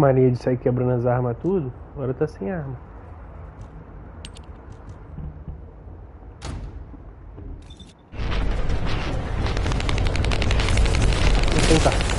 Mania de sair quebrando as armas tudo, agora tá sem arma. Vou tentar.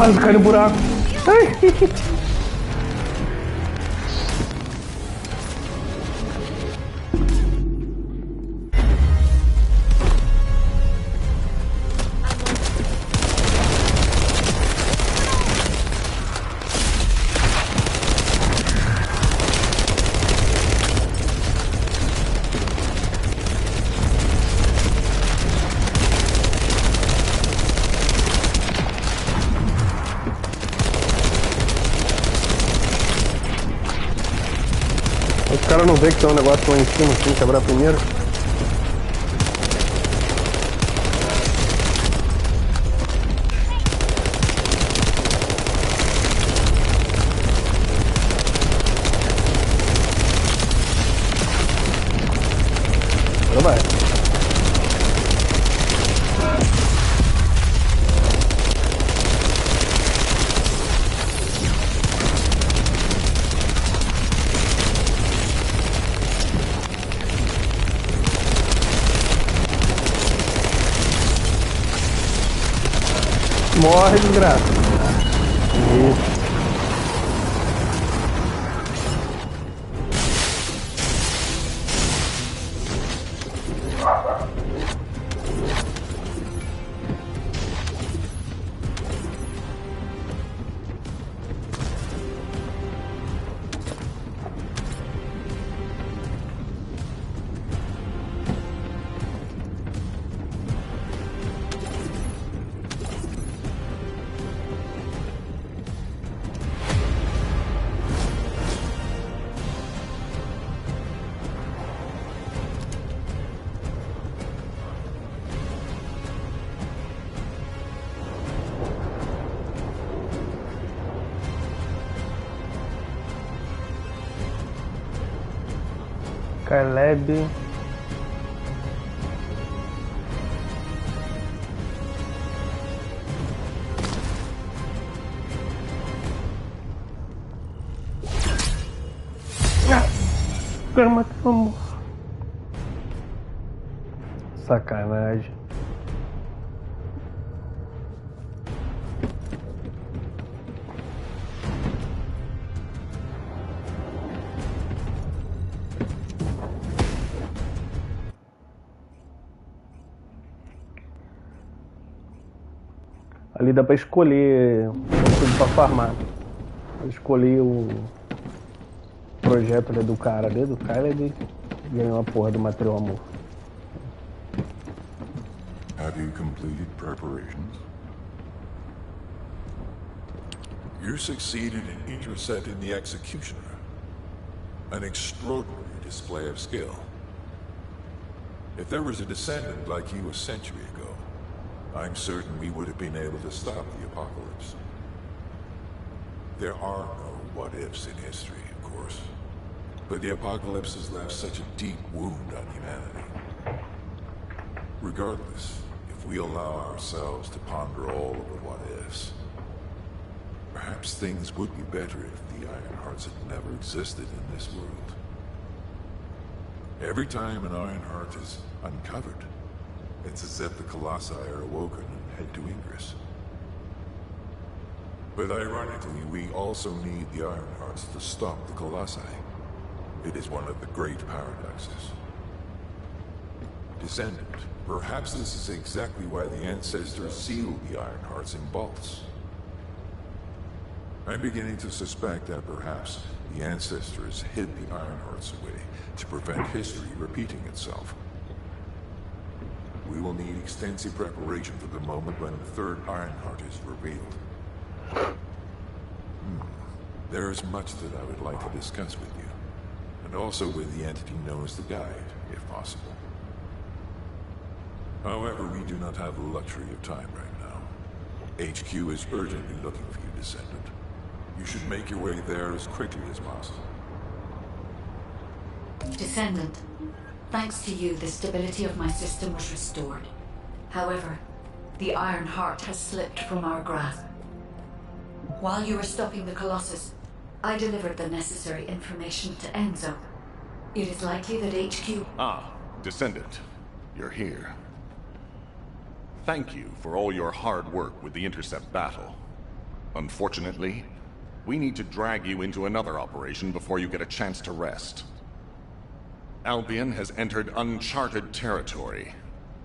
Quase cai no buraco. Ai. O cara não vê que tem um negócio lá em cima, assim, quebrar primeiro. Agora vai. Morre, desgraça. Isso. Caleb. O cara matou a moça. Sacanagem. Ali dá pra escolher tudo pra farmar. Eu escolhi o projeto ali do cara ali, do Caleb, e ganhou a porra do material amor. Have you completed preparations? You succeeded in intercepting the executioner. An extraordinary display of skill. If there was a descendant like you a century ago, I'm certain we would have been able to stop the apocalypse. There are no what-ifs in history, of course. But the apocalypse has left such a deep wound on humanity. Regardless, if we allow ourselves to ponder all of the what-ifs, perhaps things would be better if the Ironhearts had never existed in this world. Every time an Ironheart is uncovered, it's as if the Colossi are awoken and head to Ingress. But ironically, we also need the Ironhearts to stop the Colossi. It is one of the great paradoxes. Descendant, perhaps this is exactly why the ancestors sealed the Ironhearts in vaults. I'm beginning to suspect that perhaps the ancestors hid the Ironhearts away to prevent history repeating itself. We will need extensive preparation for the moment when the third Ironheart is revealed. There is much that I would like to discuss with you, and also with the entity known as the Guide, if possible. However, we do not have the luxury of time right now. HQ is urgently looking for you, Descendant. You should make your way there as quickly as possible. Descendant, thanks to you, the stability of my system was restored. However, the Iron Heart has slipped from our grasp. While you were stopping the Colossus, I delivered the necessary information to Enzo. It is likely that HQ... Ah, Descendant, you're here. Thank you for all your hard work with the Intercept battle. Unfortunately, we need to drag you into another operation before you get a chance to rest. Albion has entered uncharted territory.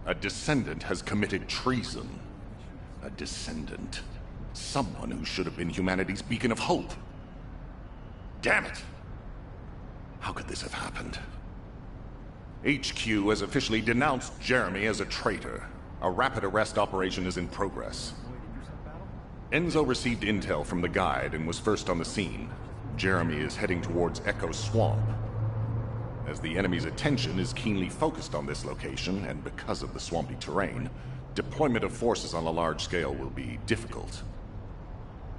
A Descendant has committed treason. A Descendant. Someone who should have been humanity's beacon of hope. Damn it! How could this have happened? HQ has officially denounced Jeremy as a traitor. A rapid arrest operation is in progress. Enzo received intel from the guide and was first on the scene. Jeremy is heading towards Echo Swamp. As the enemy's attention is keenly focused on this location, and because of the swampy terrain, deployment of forces on a large scale will be difficult.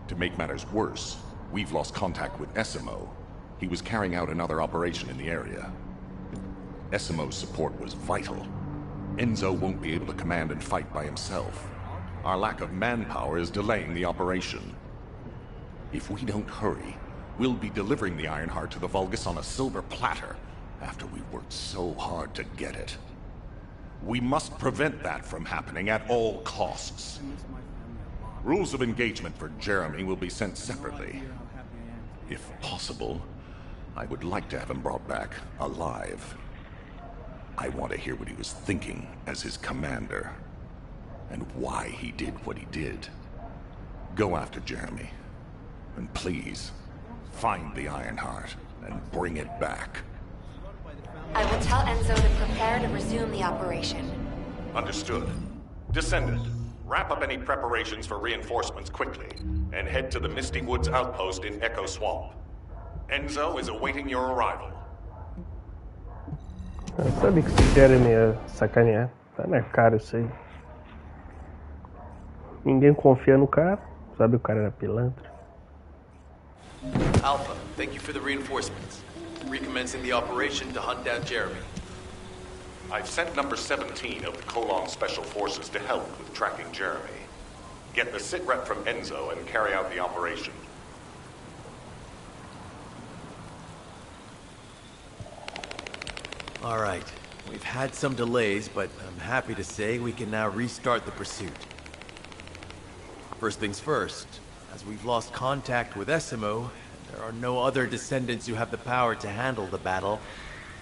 To make matters worse, we've lost contact with Essimo. He was carrying out another operation in the area. Essimo's support was vital. Enzo won't be able to command and fight by himself. Our lack of manpower is delaying the operation. If we don't hurry, we'll be delivering the Ironheart to the Vulgus on a silver platter after we worked so hard to get it. We must prevent that from happening at all costs. Rules of engagement for Jeremy will be sent separately. If possible, I would like to have him brought back alive. I want to hear what he was thinking as his commander, and why he did what he did. Go after Jeremy, and please, find the Ironheart and bring it back. I will tell Enzo to prepare to resume the operation. Understood. Descendant, wrap up any preparations for reinforcements quickly, and head to the Misty Woods outpost in Echo Swamp. Enzo is awaiting your arrival. Eu sabia que esse Jeremy ia sacanear. Tá na cara isso aí. Ninguém confia no cara. Sabe, o cara era pilantra. Alpha, thank you for the reinforcements. Recommencing the operation to hunt down Jeremy. I've sent number 17 of the Colon Special Forces to help with tracking Jeremy. Get the sitrep from Enzo and carry out the operation. All right. We've had some delays, but I'm happy to say we can now restart the pursuit. First things first, as we've lost contact with Essimo, there are no other Descendants who have the power to handle the battle.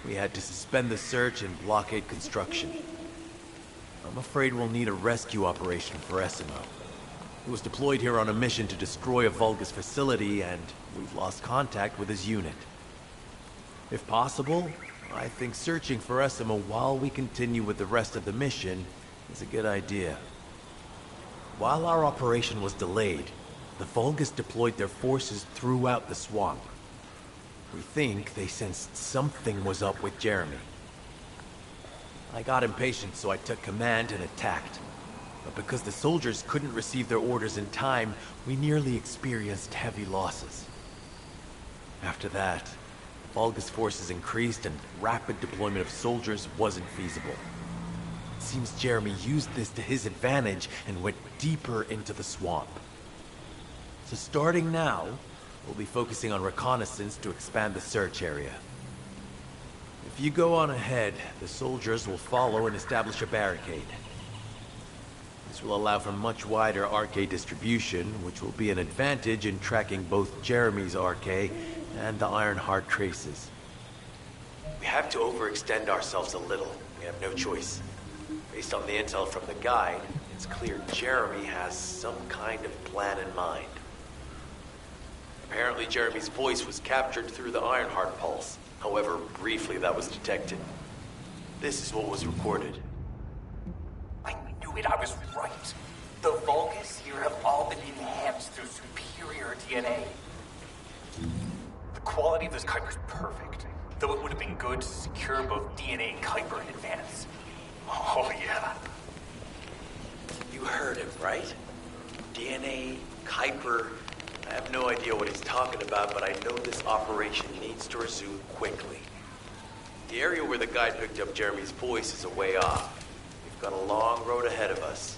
We had to suspend the search and blockade construction. I'm afraid we'll need a rescue operation for Essimo. He was deployed here on a mission to destroy a Vulgus facility, and we've lost contact with his unit. If possible, I think searching for Essimo while we continue with the rest of the mission is a good idea. While our operation was delayed, the Vulgus deployed their forces throughout the swamp. We think they sensed something was up with Jeremy. I got impatient, so I took command and attacked. But because the soldiers couldn't receive their orders in time, we nearly experienced heavy losses. After that, Vulgus forces increased and rapid deployment of soldiers wasn't feasible. It seems Jeremy used this to his advantage and went deeper into the swamp. So starting now, we'll be focusing on reconnaissance to expand the search area. If you go on ahead, the soldiers will follow and establish a barricade. This will allow for much wider RK distribution, which will be an advantage in tracking both Jeremy's RK and the Ironheart traces. We have to overextend ourselves a little. We have no choice. Based on the intel from the guide, it's clear Jeremy has some kind of plan in mind. Apparently Jeremy's voice was captured through the Ironheart pulse. However, briefly that was detected. This is what was recorded. I knew it, I was right. The Vulgus here have all been enhanced through superior DNA. The quality of this Kuiper's perfect, though it would have been good to secure both DNA and Kuiper in advance. Oh yeah. You heard him, right? DNA, Kuiper. I have no idea what he's talking about, but I know this operation needs to resume quickly. The area where the guide picked up Jeremy's voice is a way off. We've got a long road ahead of us.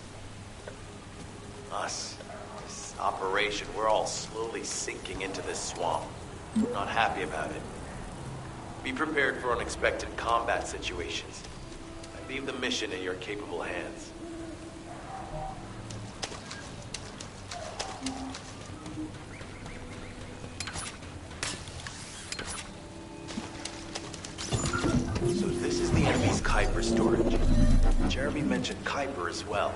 This operation, we're all slowly sinking into this swamp. Not happy about it. Be prepared for unexpected combat situations. I leave the mission in your capable hands. for storage. Jeremy mentioned Kuiper as well.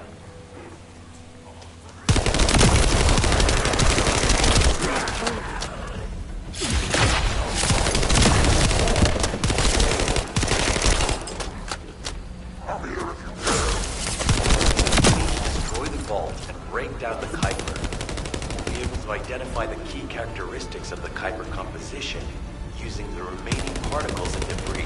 Destroy the vault and break down the Kuiper. We'll be able to identify the key characteristics of the Kuiper composition using the remaining particles and debris.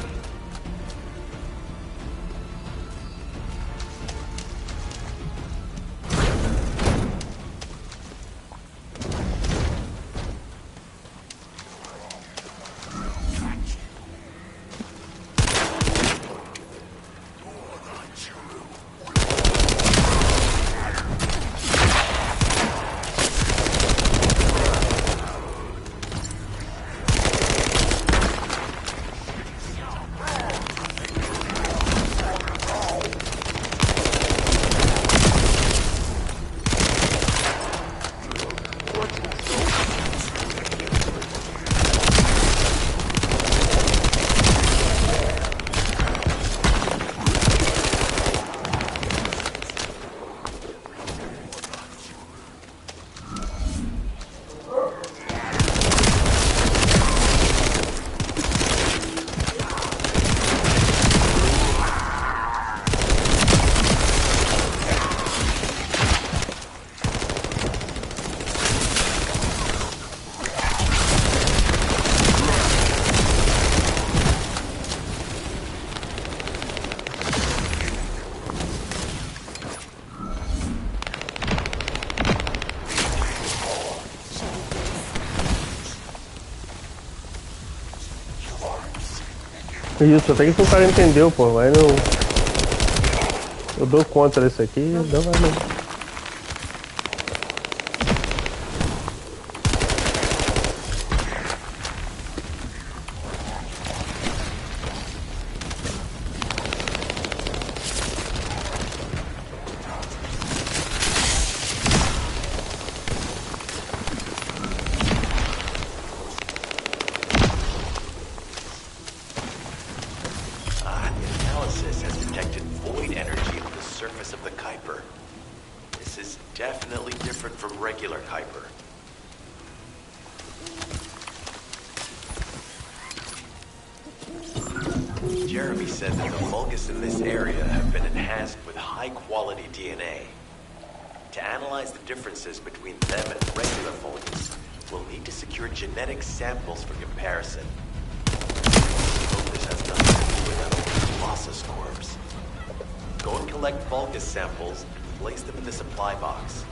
Isso, até que o cara entendeu, pô, mas não... Eu dou conta desse aqui, não vai não. Jeremy said that the Vulgus in this area have been enhanced with high-quality DNA. To analyze the differences between them and regular Vulgus, we'll need to secure genetic samples for comparison. Hope this has nothing to do with a Colossus corpse. Go and collect Vulgus samples and place them in the supply box.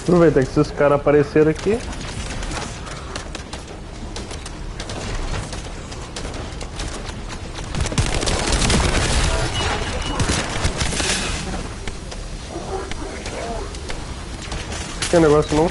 Aproveita que se os caras apareceram aqui. Não tem negócio não.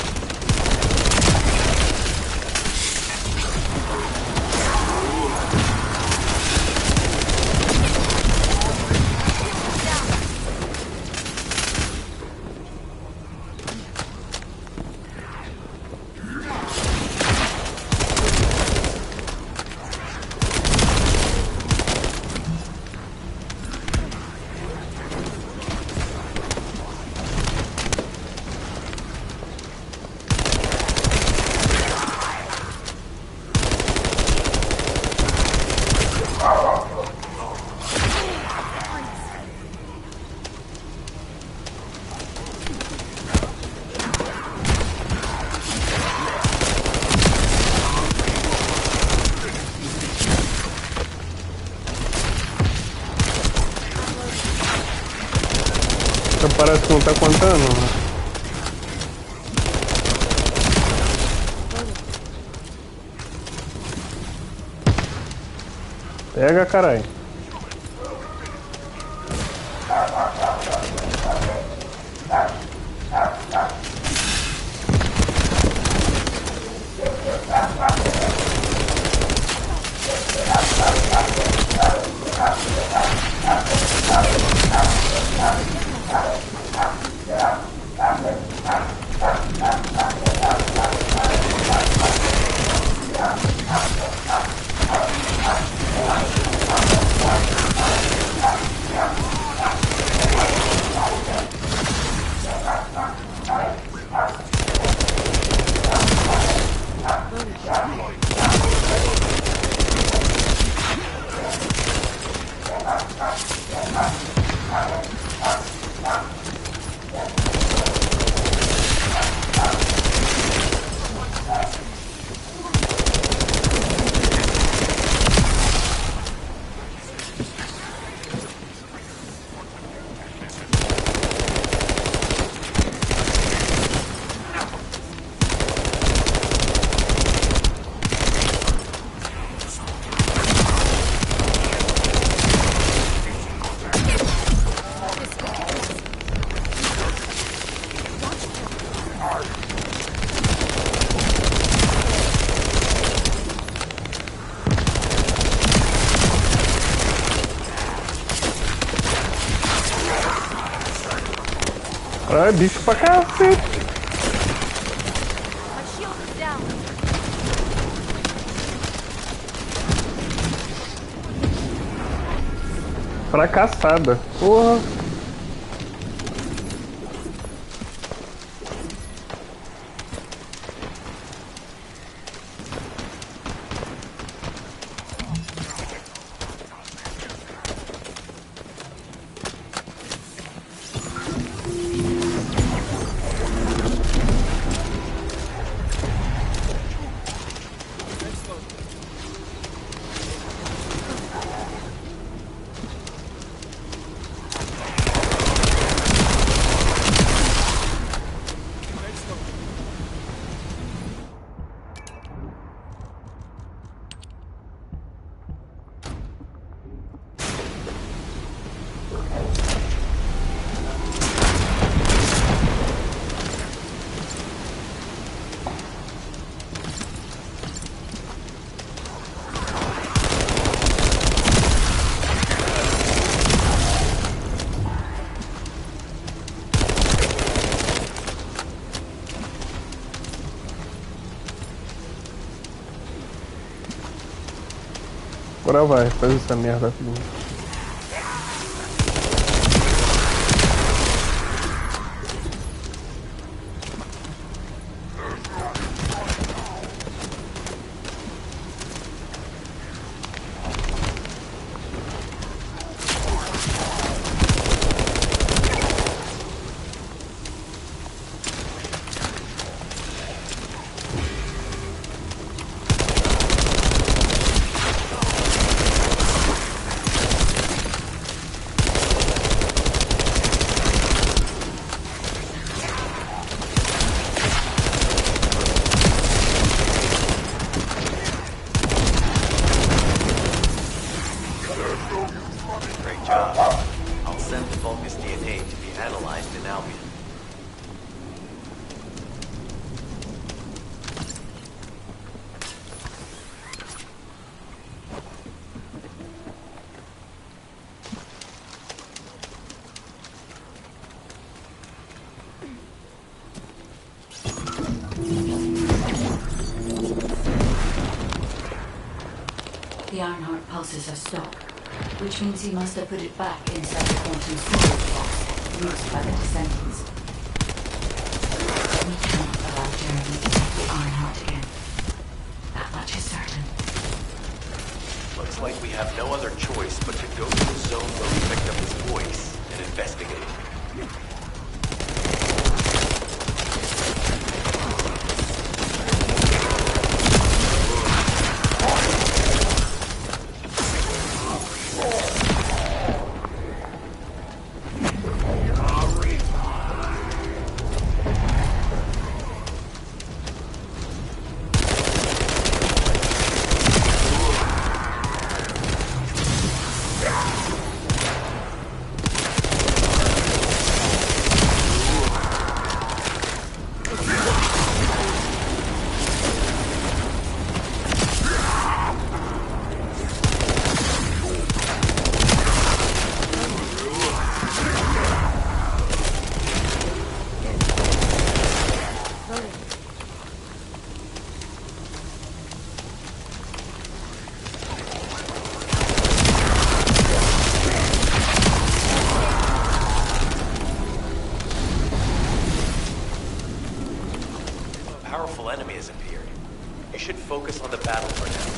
Parece que não tá contando. Pega, caralho. Ai, bicho pra cacete. My shield is down. Fracassada. Porra. Agora vai, faz essa merda aqui. Great job. I'll send the Vulgus DNA to be analyzed in Albion. The Ironheart pulses have stopped, which means he must have put it back inside the quantum storage box used by the Descendants. We cannot allow Jeremy to take the Ironheart again. That much is certain. Looks like we have no other choice but to go to the zone where we picked up his voice and investigate. Powerful enemy has appeared. You should focus on the battle for now.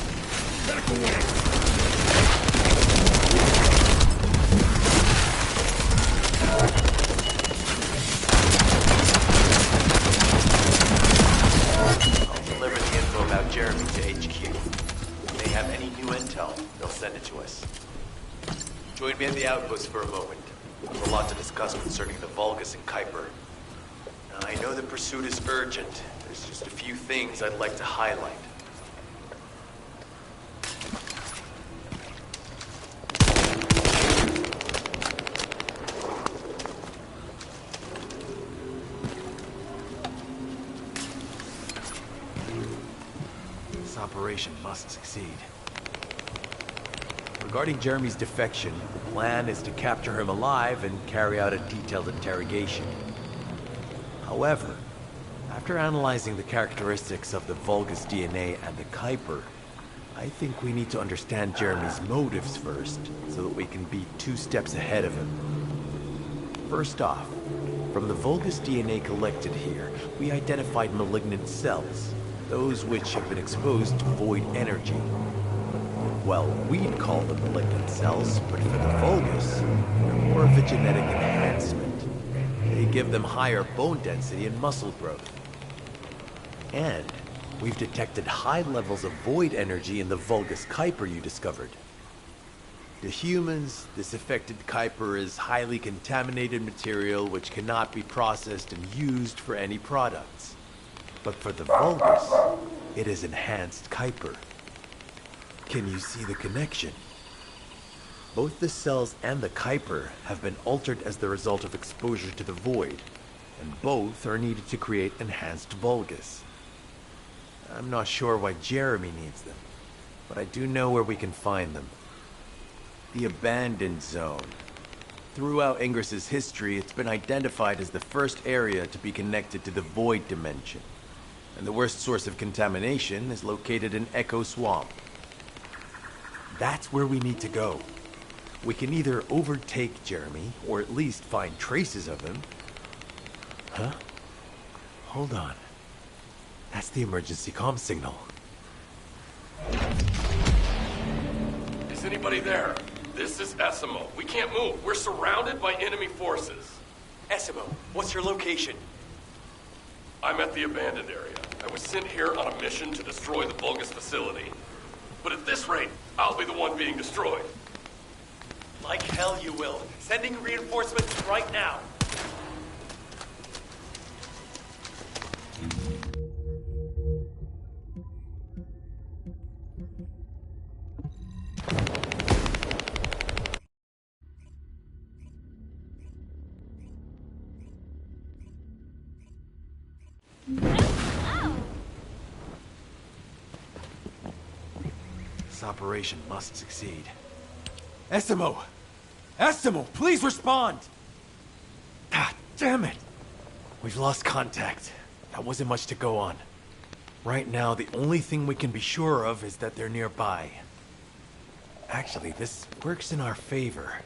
I'll deliver the info about Jeremy to HQ. If they have any new intel, they'll send it to us. Join me at the outpost for a moment. There's a lot to discuss concerning the Vulgus and Kuiper. Now, I know the pursuit is urgent. There's just a few things I'd like to highlight. This operation must succeed. Regarding Jeremy's defection, the plan is to capture him alive and carry out a detailed interrogation. However, after analyzing the characteristics of the Vulgus DNA and the Kuiper, I think we need to understand Jeremy's motives first, so that we can be 2 steps ahead of him. First off, from the Vulgus DNA collected here, we identified malignant cells, those which have been exposed to void energy. Well, we'd call them malignant cells, but for the Vulgus, they're more of a genetic enhancement. They give them higher bone density and muscle growth. And we've detected high levels of void energy in the Vulgus Kuiper you discovered. To humans, this affected Kuiper is highly contaminated material which cannot be processed and used for any products. But for the Vulgus, it is enhanced Kuiper. Can you see the connection? Both the cells and the Kuiper have been altered as the result of exposure to the void, and both are needed to create enhanced Vulgus. I'm not sure why Jeremy needs them, but I do know where we can find them. The Abandoned Zone. Throughout Ingris's history, it's been identified as the first area to be connected to the Void Dimension, and the worst source of contamination is located in Echo Swamp. That's where we need to go. We can either overtake Jeremy, or at least find traces of him. Huh? Hold on. That's the emergency comm signal. Is anybody there? This is Essimo. We can't move. We're surrounded by enemy forces. Essimo, what's your location? I'm at the abandoned area. I was sent here on a mission to destroy the Vulgus facility. But at this rate, I'll be the one being destroyed. Like hell you will. Sending reinforcements right now. This operation must succeed. Essimo! Essimo, please respond! God damn it! We've lost contact. That wasn't much to go on. Right now, the only thing we can be sure of is that they're nearby. Actually, this works in our favor.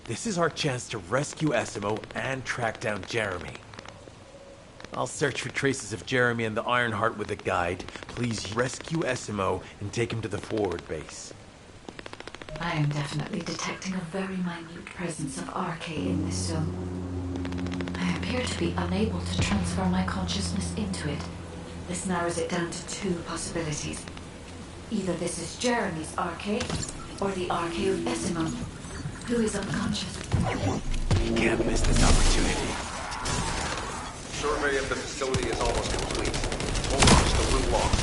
This is our chance to rescue Essimo and track down Jeremy. I'll search for traces of Jeremy and the Ironheart with a guide. Please rescue Essimo and take him to the forward base. I am definitely detecting a very minute presence of RK in this zone. I appear to be unable to transfer my consciousness into it. This narrows it down to 2 possibilities. Either this is Jeremy's RK, or the RK of Essimo, who is unconscious. You can't miss this opportunity. Survey of the facility is almost complete. Hold on, just a little longer.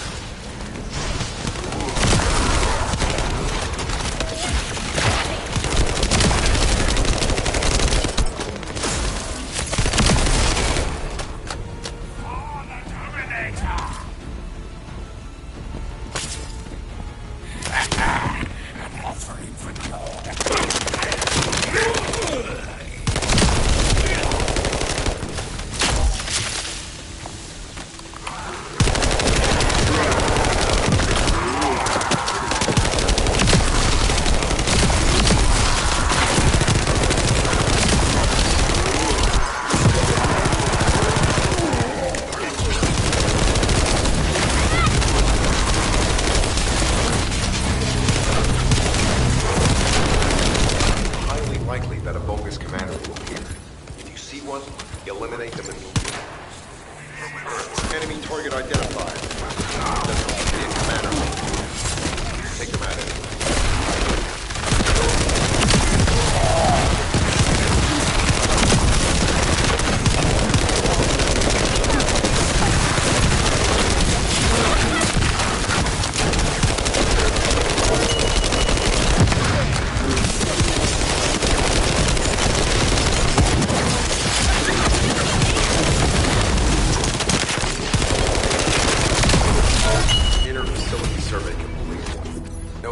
Vulgus commander will appear. If you see one, eliminate them and move. Enemy target identified. Doesn't need to be a commander. Take them out of it.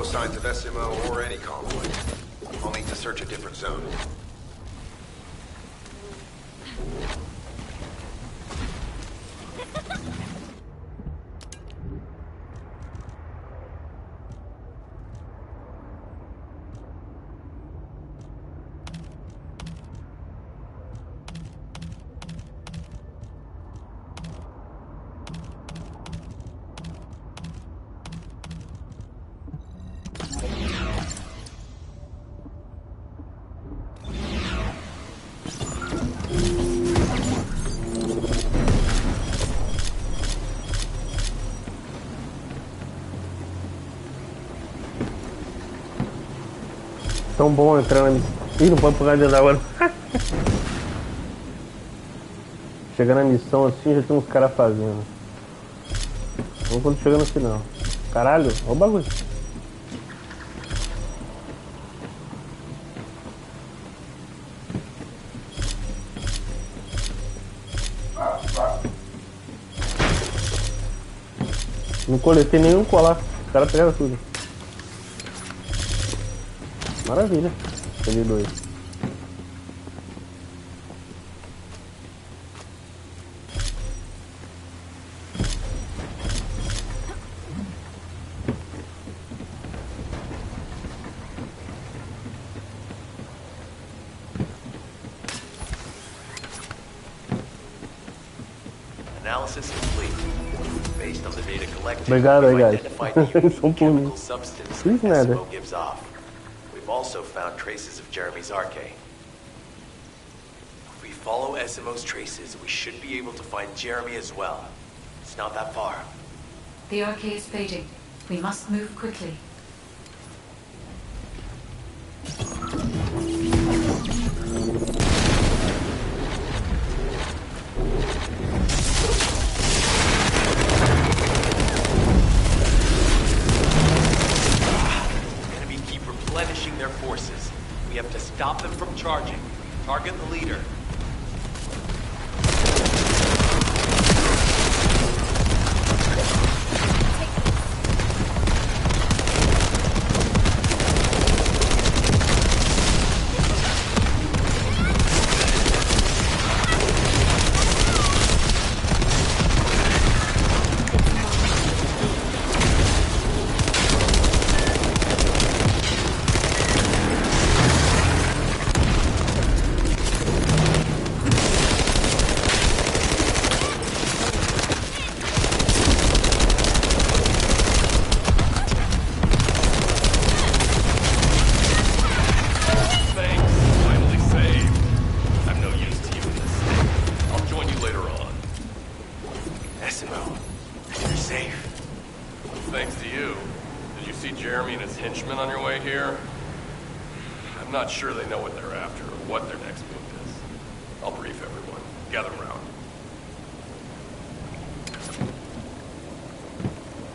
Signs of SMO or any conflict. I'll need to search a different zone. Tão bom entrar na missão. Ih, não pode pegar dentro da água. Chegar na missão assim, já tem uns caras fazendo. Vamos quando chega no final. Caralho, olha o bagulho. Não coletei nenhum colar. Os caras pegaram tudo. Maravilha. Peguei 2. Analysis complete. Based on the data collected, Obrigado aí, we've guys. identified the unique São por mim. chemical substance Please, that nada. SMO gives off. We've also found traces of Jeremy's arcade. If we follow SMO's traces, we should be able to find Jeremy as well. It's not that far. The arcade is fading. We must move quickly. Enemy keep replenishing their forces. We have to stop them from charging. Target the leader. I'm not sure they know what they're after or what their next move is. I'll brief everyone. Gather around.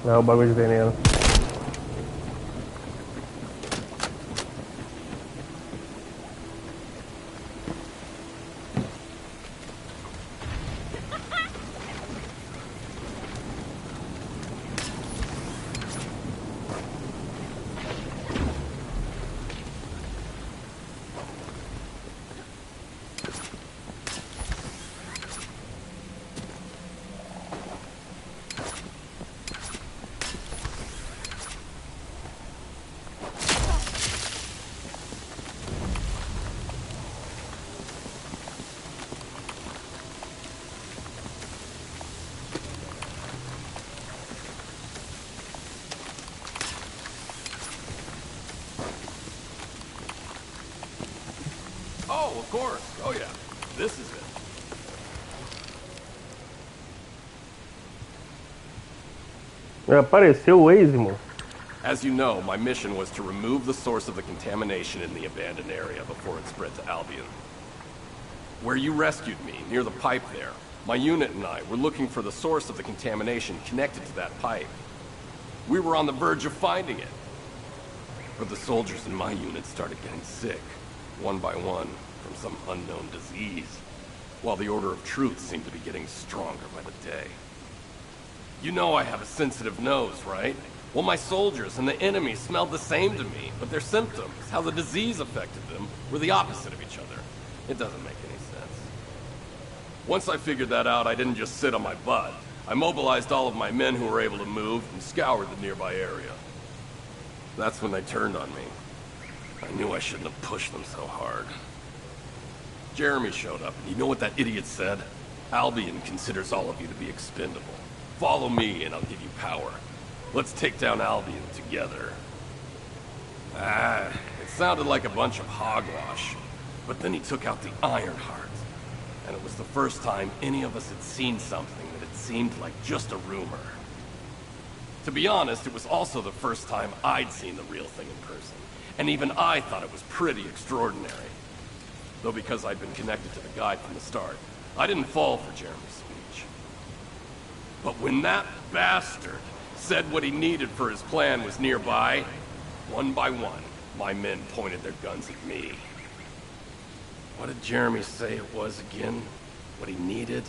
Não, o bagulho de veneno. of course. Oh yeah. This is it. Apareceu o Waze, mano. As you know, my mission was to remove the source of the contamination in the abandoned area before it spread to Albion. Where you rescued me, near the pipe there, my unit and I were looking for the source of the contamination connected to that pipe. We were on the verge of finding it. But the soldiers in my unit started getting sick, one by one, from some unknown disease, while the Order of Truth seemed to be getting stronger by the day. You know I have a sensitive nose, right? Well, my soldiers and the enemy smelled the same to me, but their symptoms, how the disease affected them, were the opposite of each other. It doesn't make any sense. Once I figured that out, I didn't just sit on my butt. I mobilized all of my men who were able to move and scoured the nearby area. That's when they turned on me. I knew I shouldn't have pushed them so hard. Jeremy showed up, and you know what that idiot said? Albion considers all of you to be expendable. Follow me, and I'll give you power. Let's take down Albion together. It sounded like a bunch of hogwash. But then he took out the Ironheart. And it was the first time any of us had seen something that had seemed like just a rumor. To be honest, it was also the first time I'd seen the real thing in person. And even I thought it was pretty extraordinary. Though because I'd been connected to the guide from the start, I didn't fall for Jeremy's speech. But when that bastard said what he needed for his plan was nearby, one by one, my men pointed their guns at me. What did Jeremy say it was again? What he needed?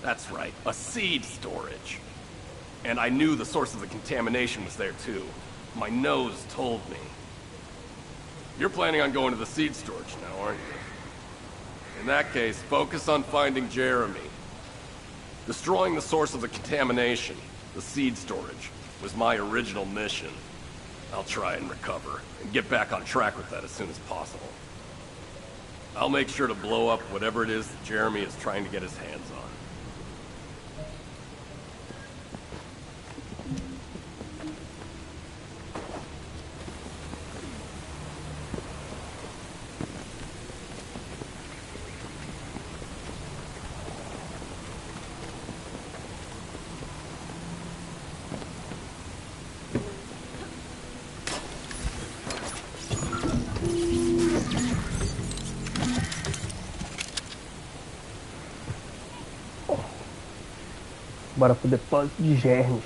That's right, a seed storage. And I knew the source of the contamination was there too. My nose told me. You're planning on going to the seed storage now, aren't you? In that case, focus on finding Jeremy. Destroying the source of the contamination, the seed storage, was my original mission. I'll try and recover, and get back on track with that as soon as possible. I'll make sure to blow up whatever it is that Jeremy is trying to get his hands on. Bora pro depósito de germes.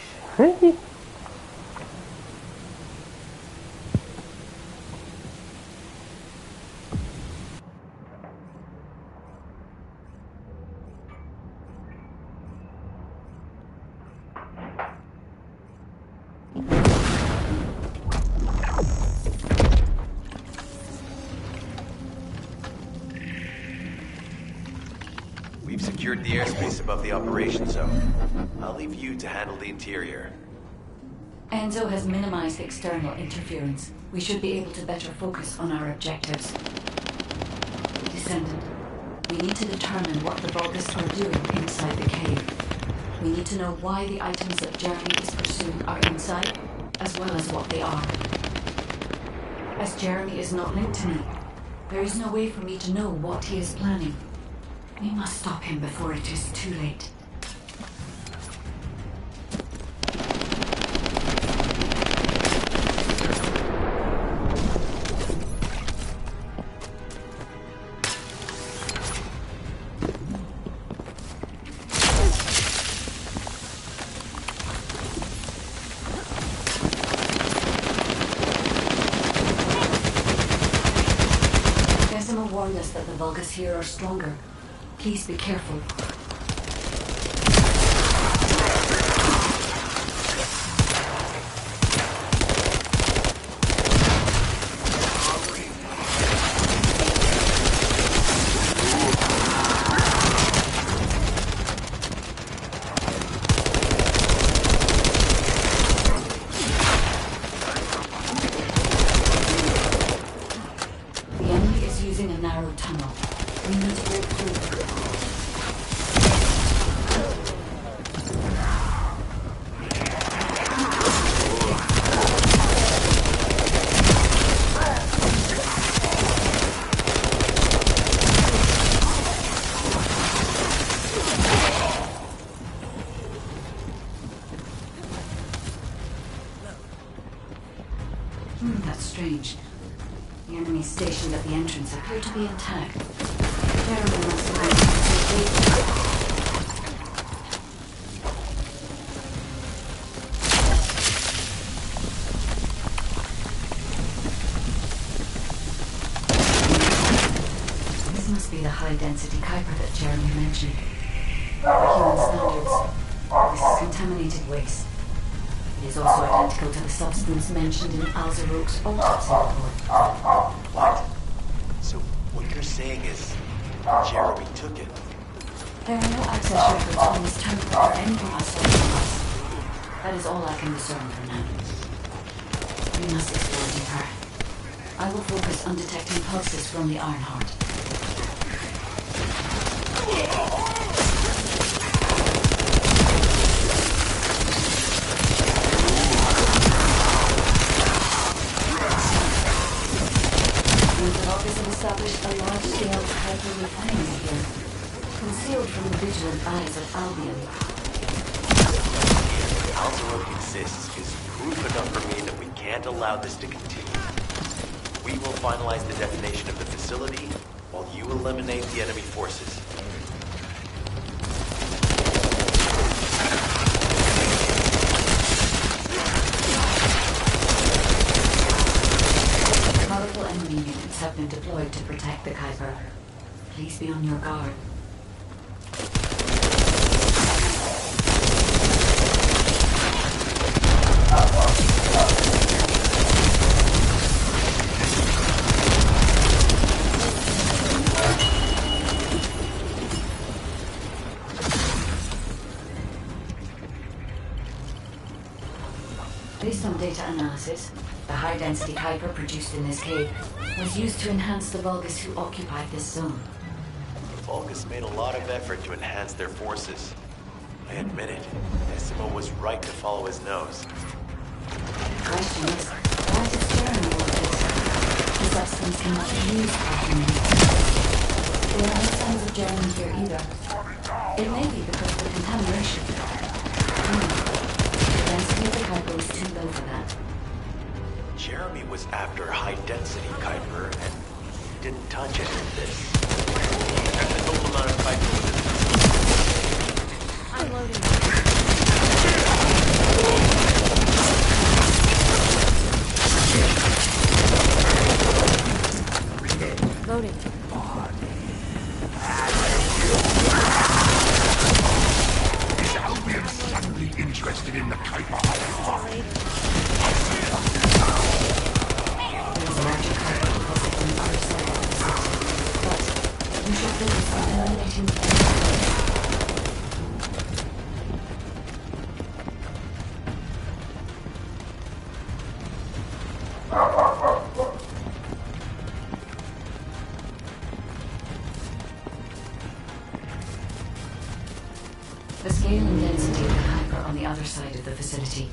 We've secured the airspace above the operation zone. I'll leave you to handle the interior. Enzo has minimized external interference. We should be able to better focus on our objectives. Descendant, we need to determine what the Vulgus are doing inside the cave. We need to know why the items that Jeremy is pursuing are inside, as well as what they are. As Jeremy is not linked to me, there is no way for me to know what he is planning. We must stop him before it is too late. Decima warned us that the Vulgus here are stronger. Please be careful. The enemy is using a narrow tunnel. We need to break through. stationed at the entrance appear to be intact. Jeremy must have been This must be the high-density Kuiper that Jeremy mentioned. By human standards, this is contaminated waste. It is also identical to the substance mentioned in Alzarok's autopsy report. What? So what you're saying is Jeremy took it? There are no access records on this terminal for anything outside of us. That is all I can discern for now. We must explore deeper. I will focus on detecting pulses from the Ironheart. Established a large-scale hyper-refinery here, concealed from the vigilant eyes of Albion. Alzarok exists is proof enough for me that we can't allow this to continue. We will finalize the detonation of the facility while you eliminate the enemy forces. Powerful enemy units have been deployed to protect the Kuiper. Please be on your guard. Based on data analysis, the high-density Kuiper produced in this cave was used to enhance the Vulgus who occupied this zone. The Vulgus made a lot of effort to enhance their forces. I admit it. Essimo was right to follow his nose. The question is, why does Jeremy want this? The substance cannot be used properly. There are no signs of Jeremy here either. It may be because of the contamination. The density of the Kuiper was too low for that. Jeremy was after high-density Kuiper, and he didn't touch any of this. And the total amount of Kuiper was I'm loading. Loading. Is Albion suddenly interested in the Kuiper? There's a larger Kuiper deposit on the other side of the city, but we should focus on eliminating the enemy. The scale and density of the Kuiper on the other side of the facility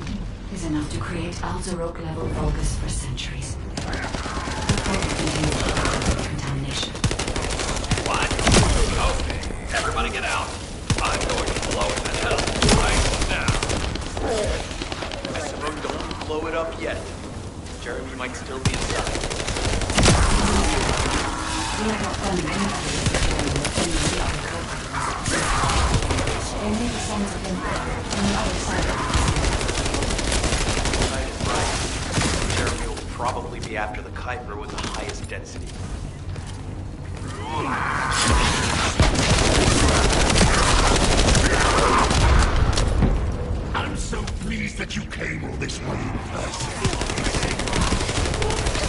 is enough to create Alzarok-level Vulgus for centuries. The Vulgus contains contamination. What? Okay, everybody get out. I'm going to blow it to hell right now. Essimo, don't blow it up yet. Jeremy might still be inside. We have not done anything with the other Kuiper. There may be signs of impact on the other side of the Right is right. Jeremy will probably be after the Kuiper with the highest density. I'm so pleased that you came all this way in person.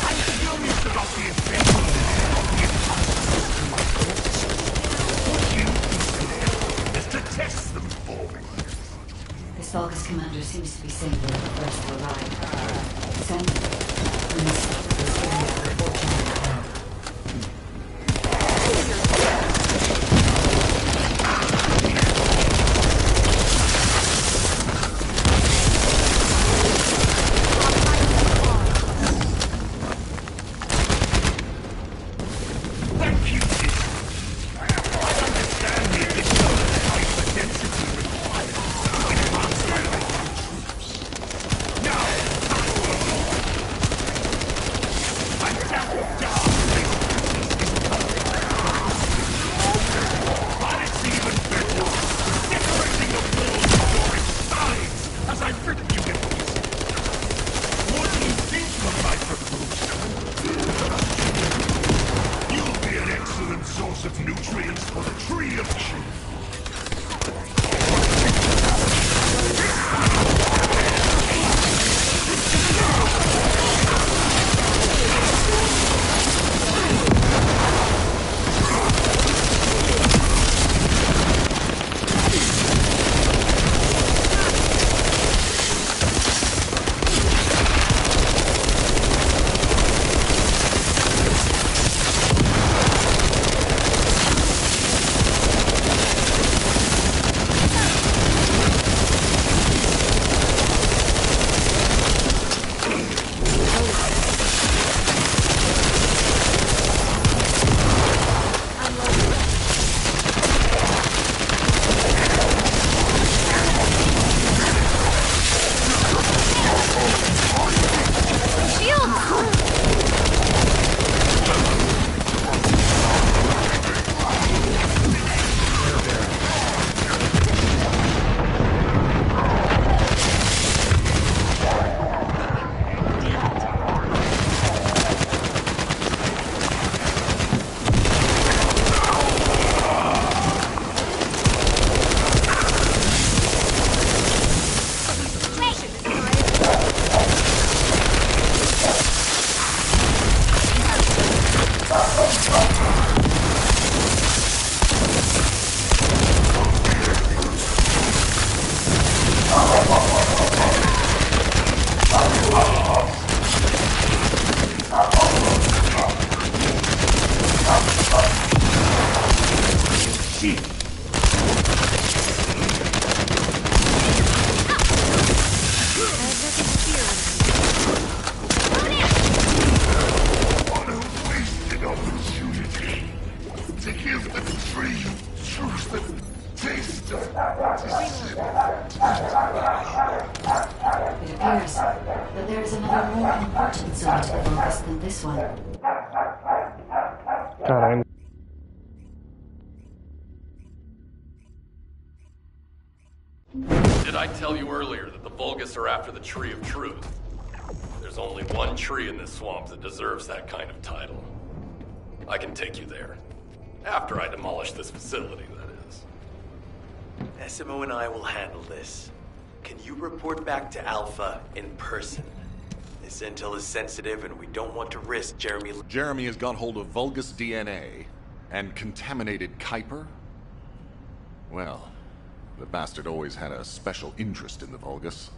I'm curious about the effect of the impossible to my corpse. What you consider is to test them for me. This Vulgus commander seems to be saying they're the first to arrive. Send them. We must stop this area before Jeremy can. Thank you, Discernant. I understand the additional hyperdensity required in advanced biological troops. Now, with nutrients for the tree of truth. Caralho. Did I tell you earlier that the Vulgus are after the Tree of Truth? There's only one tree in this swamp that deserves that kind of title. I can take you there. After I demolish this facility, that is. SMO and I will handle this. Can you report back to Alpha in person? This intel is sensitive and we don't want to risk Jeremy... Jeremy has got hold of Vulgus DNA and contaminated Kuiper? Well, the bastard always had a special interest in the Vulgus.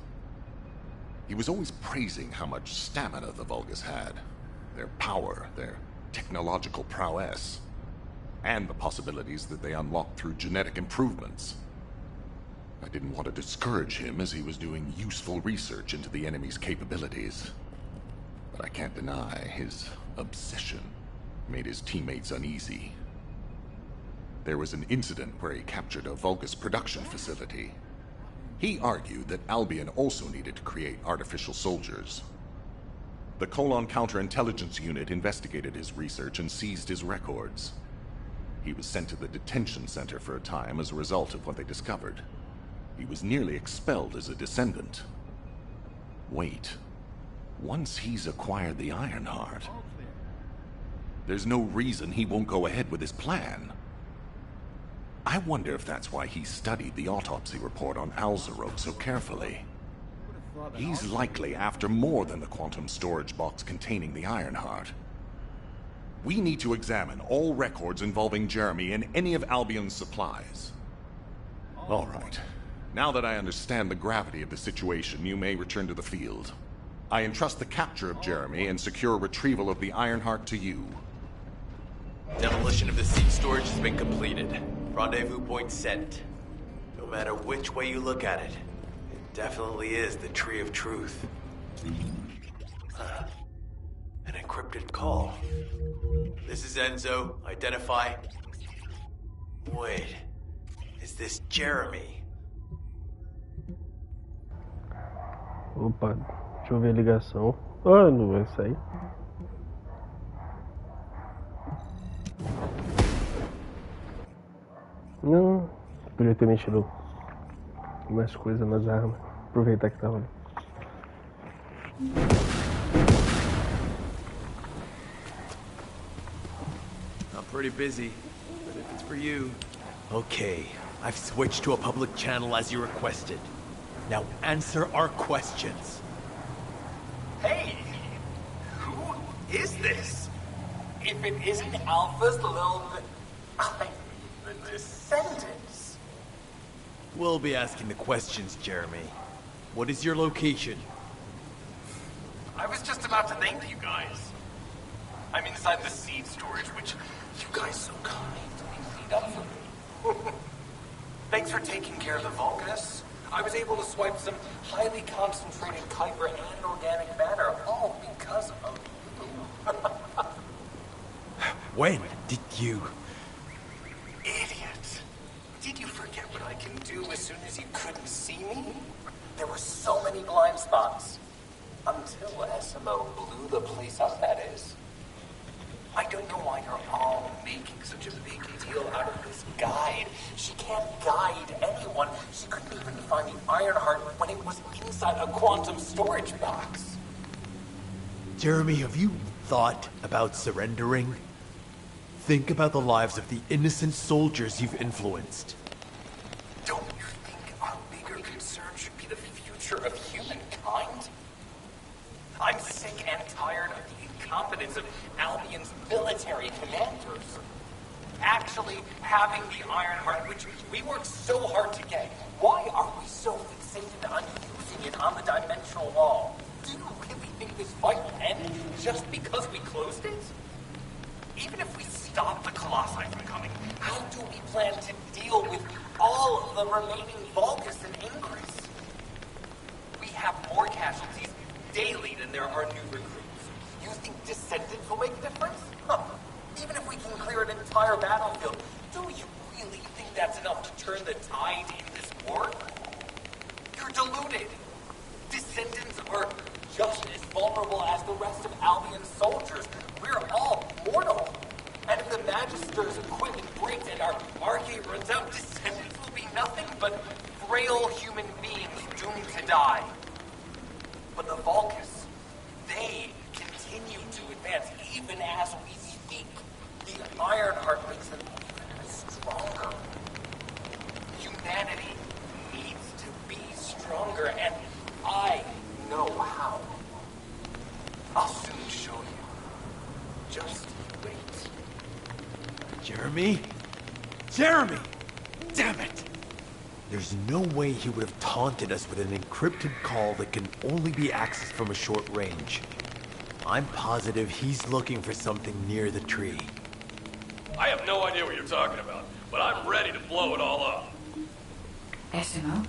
He was always praising how much stamina the Vulgus had, their power, their technological prowess, and the possibilities that they unlocked through genetic improvements. I didn't want to discourage him as he was doing useful research into the enemy's capabilities. But I can't deny his obsession made his teammates uneasy. There was an incident where he captured a Vulgus production facility. He argued that Albion also needed to create artificial soldiers. The Colon Counterintelligence Unit investigated his research and seized his records. He was sent to the detention center for a time as a result of what they discovered. He was nearly expelled as a Descendant. Wait. Once he's acquired the Ironheart, there's no reason he won't go ahead with his plan. I wonder if that's why he studied the autopsy report on Alzarok so carefully. He's likely after more than the quantum storage box containing the Ironheart. We need to examine all records involving Jeremy and any of Albion's supplies. All right. Now that I understand the gravity of the situation, you may return to the field. I entrust the capture of Jeremy and secure retrieval of the Ironheart to you. Demolition of the seed storage has been completed. Rendezvous point set. No matter which way you look at it, it definitely is the Tree of Truth. An encrypted call. This is Enzo. Identify. Wait. Is this Jeremy? Opa, deixa eu ver a ligação. Ah, não vai sair. Não, podia ter mexido mais coisas nas armas. Aproveitar que tava ali. I'm pretty busy, but It's for you. Okay, I've switched to a public channel as you requested. Now answer our questions. Hey, who is this? If it isn't Alpha's little... the Descendants. We'll be asking the questions, Jeremy. What is your location? I was just about to thank you guys. I'm inside the seed storage, which you guys so kindly cleaned up for me. Thanks for taking care of the Vulgus. I was able to swipe some highly concentrated Kuiper and organic matter, all because of you. When did you... Idiot. Did you forget what I can do as soon as you couldn't see me? There were so many blind spots. Until SMO blew the place up, that is. I don't know why you're all making such a big deal out of this guide. She can't guide anyone. She couldn't even find the Ironheart when it was inside a quantum storage box. Jeremy, have you thought about surrendering? Think about the lives of the innocent soldiers you've influenced. Don't you think our bigger concern should be the future of humankind? I'm sick and tired of the incompetence of Albion's military commanders. Actually having the Ironheart, which we worked so hard to get, why are we so fixated on using it on the dimensional wall? Do you really think this fight will end just because we closed it? Even if we stop the Colossi from coming, how do we plan to deal with all of the remaining Vulgus and Ingress? We have more casualties daily than there are new recruits. You think Descendants will make a difference? Huh. Even if we can clear an entire battlefield, do you really think that's enough to turn the tide in this war? You're deluded. Descendants are just as vulnerable as the rest of Albion's soldiers. We're all mortal. And if the Magister's equipment breaks and our arcade runs out, Descendants will be nothing but frail human beings doomed to die. But the Vulgus, they continue to advance even as we speak. The Ironheart makes them even stronger. Humanity needs to be stronger, and I know how. I'll soon show you. Just wait. Jeremy? Jeremy! Damn it! There's no way he would have taunted us with an encrypted call that can only be accessed from a short range. I'm positive he's looking for something near the tree. I have no idea what you're talking about, but I'm ready to blow it all up. SMO,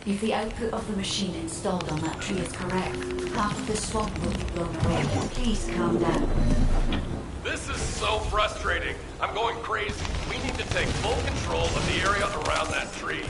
if the output of the machine installed on that tree is correct, half of the swamp will be blown away. Please calm down. This is so frustrating. I'm going crazy. We need to take full control of the area around that tree.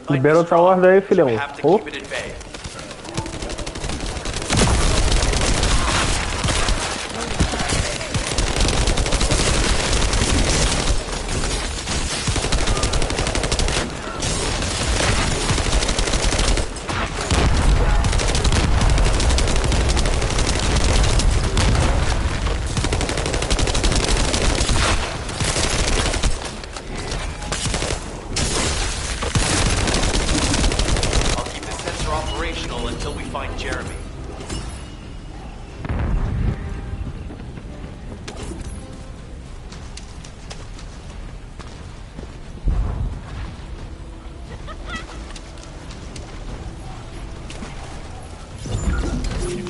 Libera outra horda aí, filhão. Oh.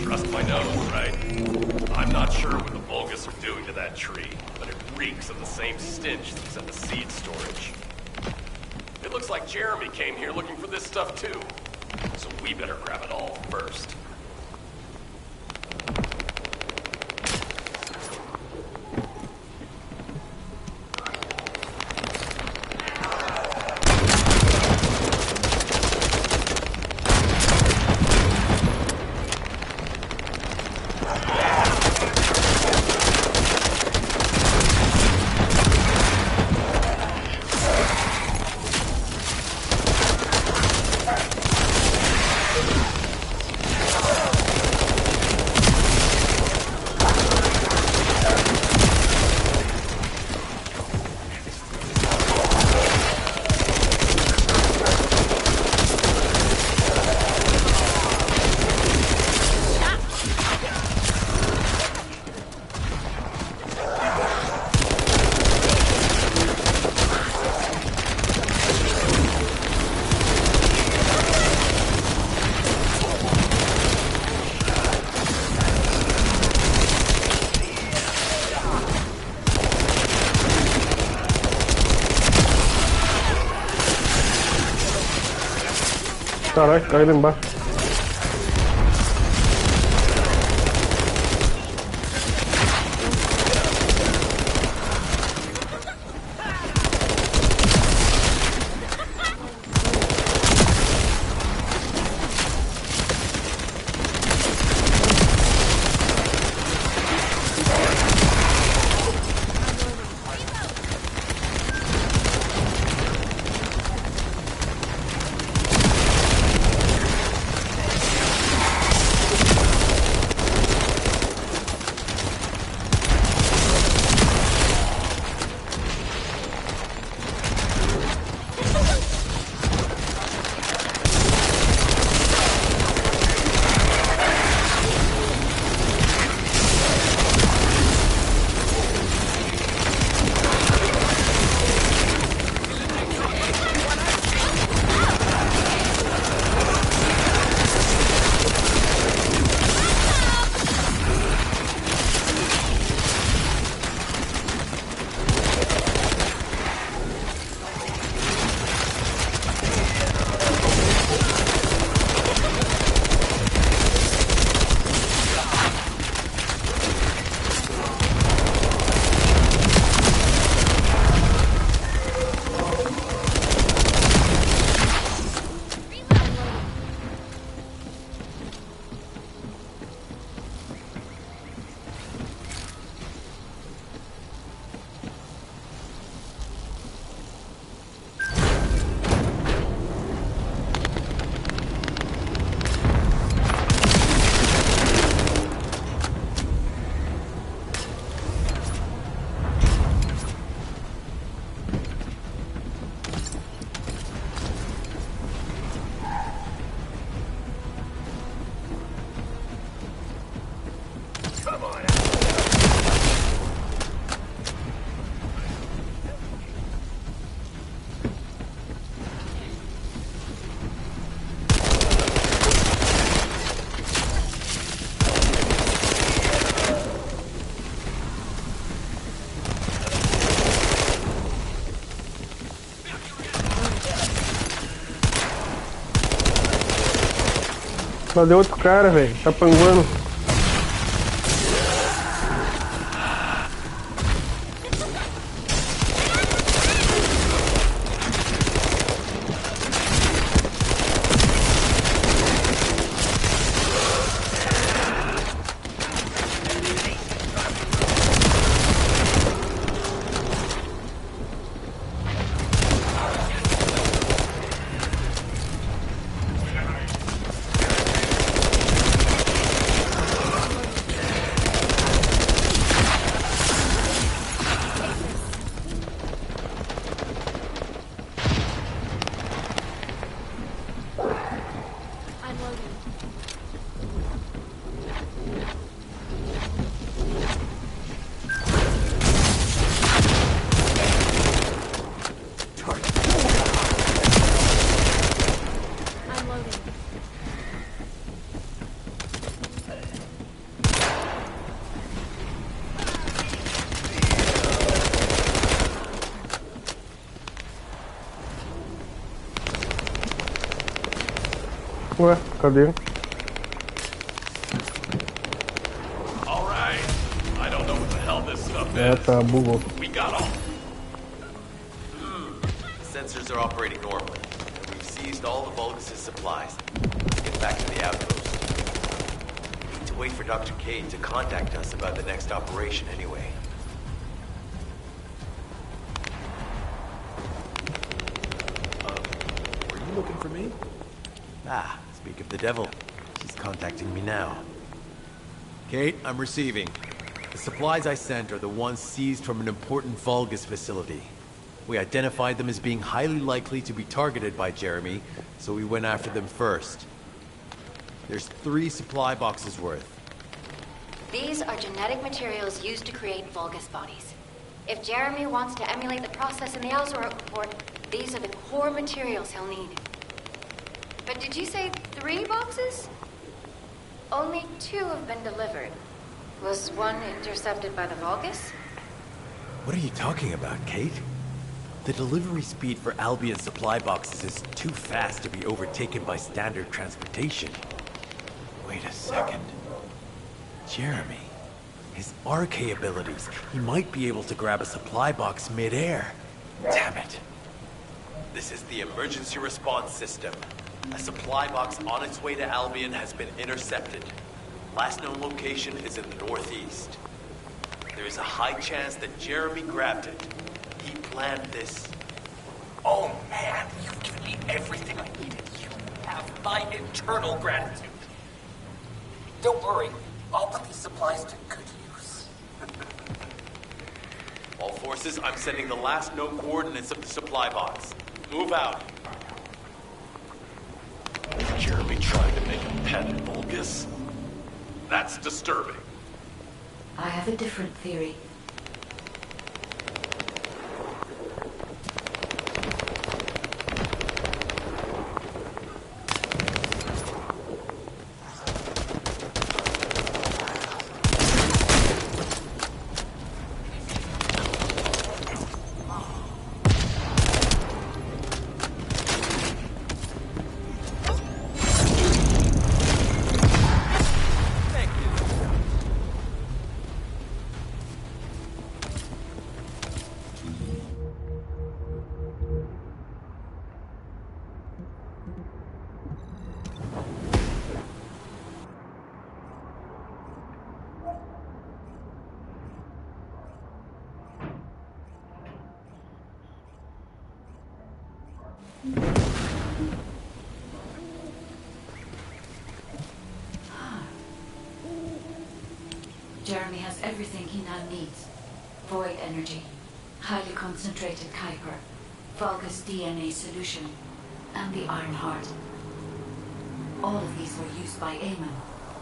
trust my nose, right? I'm not sure what the Vulgus are doing to that tree, but it reeks of the same stench that's at the seed storage. It looks like Jeremy came here looking for this stuff too, so we better grab it all first. Caralho, caiu lá embaixo. Cadê outro cara, velho? Tá panguando. Cadê? All right. I don't know what the hell this stuff É, is. tá, bugou. We got all. The sensors are operating normally. We've seized all the Vulgus' supplies. Let's get back to the outpost. We need to wait for Dr. Cade to contact us about the next operation anyway. Were you looking for me? Ah, speak of the devil. She's contacting me now. Kate, I'm receiving. The supplies I sent are the ones seized from an important Vulgus facility. We identified them as being highly likely to be targeted by Jeremy, so we went after them first. There's 3 supply boxes worth. These are genetic materials used to create Vulgus bodies. If Jeremy wants to emulate the process in the Alzarok report, these are the core materials he'll need. But did you say 3 boxes? Only 2 have been delivered. Was one intercepted by the Vulgus? What are you talking about, Kate? The delivery speed for Albion supply boxes is too fast to be overtaken by standard transportation. Wait a second. Jeremy. His RK abilities. He might be able to grab a supply box mid-air. Damn it. This is the emergency response system. A supply box on its way to Albion has been intercepted. Last known location is in the northeast. There is a high chance that Jeremy grabbed it. He planned this. Oh man, you've given me everything I needed. You have my eternal gratitude. Don't worry, I'll put these supplies to good use. All forces, I'm sending the last known coordinates of the supply box. Move out. Jeremy tried to make a pet Vulgus? That's disturbing. I have a different theory. Jeremy has everything he now needs. Void energy, highly concentrated Kuiper, Vulgus DNA solution, and the Iron Heart. All of these were used by Aemon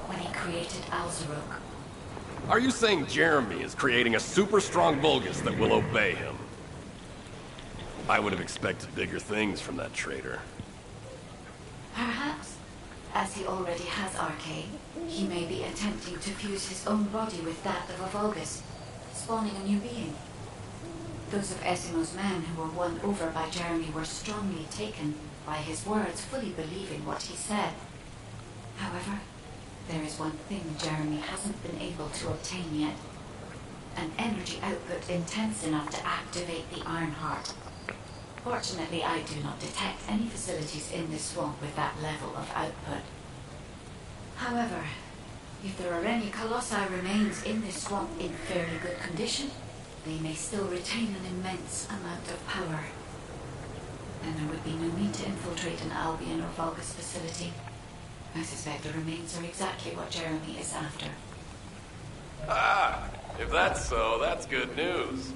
when he created Alzarok. Are you saying Jeremy is creating a super strong Vulgus that will obey him? I would have expected bigger things from that traitor. Perhaps, as he already has RK, he may be attempting to fuse his own body with that of a Vulgus, spawning a new being. Those of Esimo's men who were won over by Jeremy were strongly taken by his words, fully believing what he said. However, there is one thing Jeremy hasn't been able to obtain yet. An energy output intense enough to activate the Iron Heart. Fortunately, I do not detect any facilities in this swamp with that level of output. However, if there are any Colossi remains in this swamp in fairly good condition, they may still retain an immense amount of power. And there would be no need to infiltrate an Albion or Vulgus facility. I suspect the remains are exactly what Jeremy is after. Ah, if that's so, that's good news.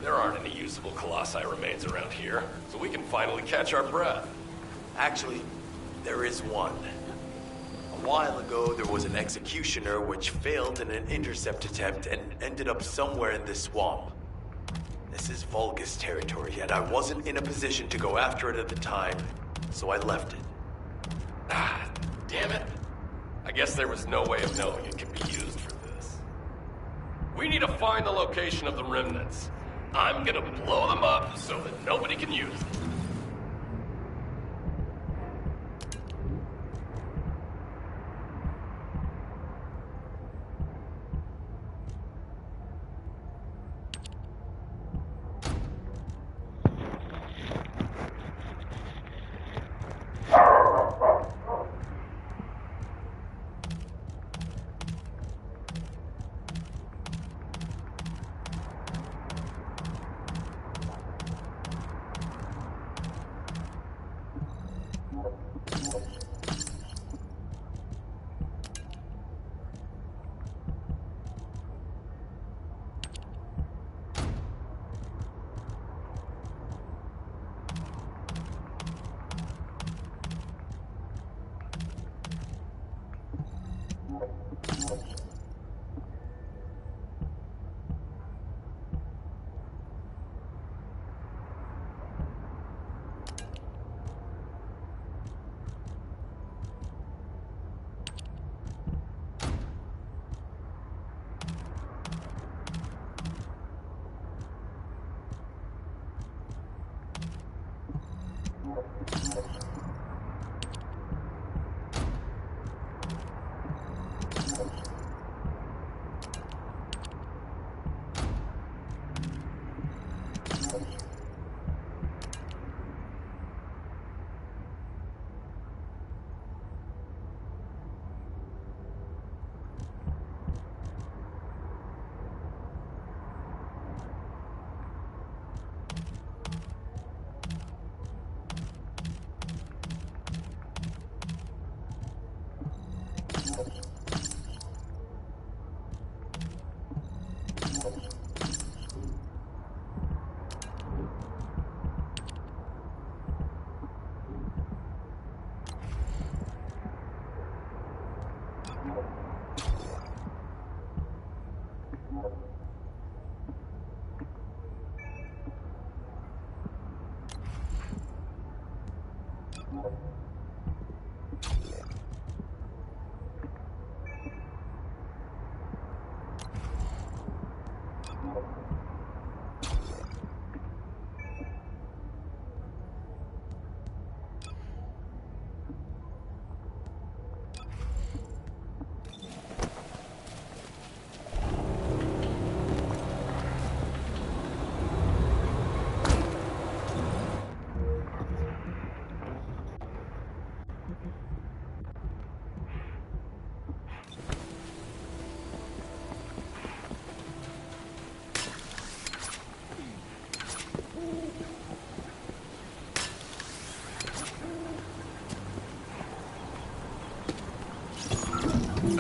There aren't any usable Colossi remains around here, so we can finally catch our breath. Actually, there is one. A while ago, there was an executioner which failed in an intercept attempt and ended up somewhere in this swamp. This is Vulgus territory, and I wasn't in a position to go after it at the time, so I left it. Ah, damn it. I guess there was no way of knowing it could be used for this. We need to find the location of the remnants. I'm gonna blow them up so that nobody can use them.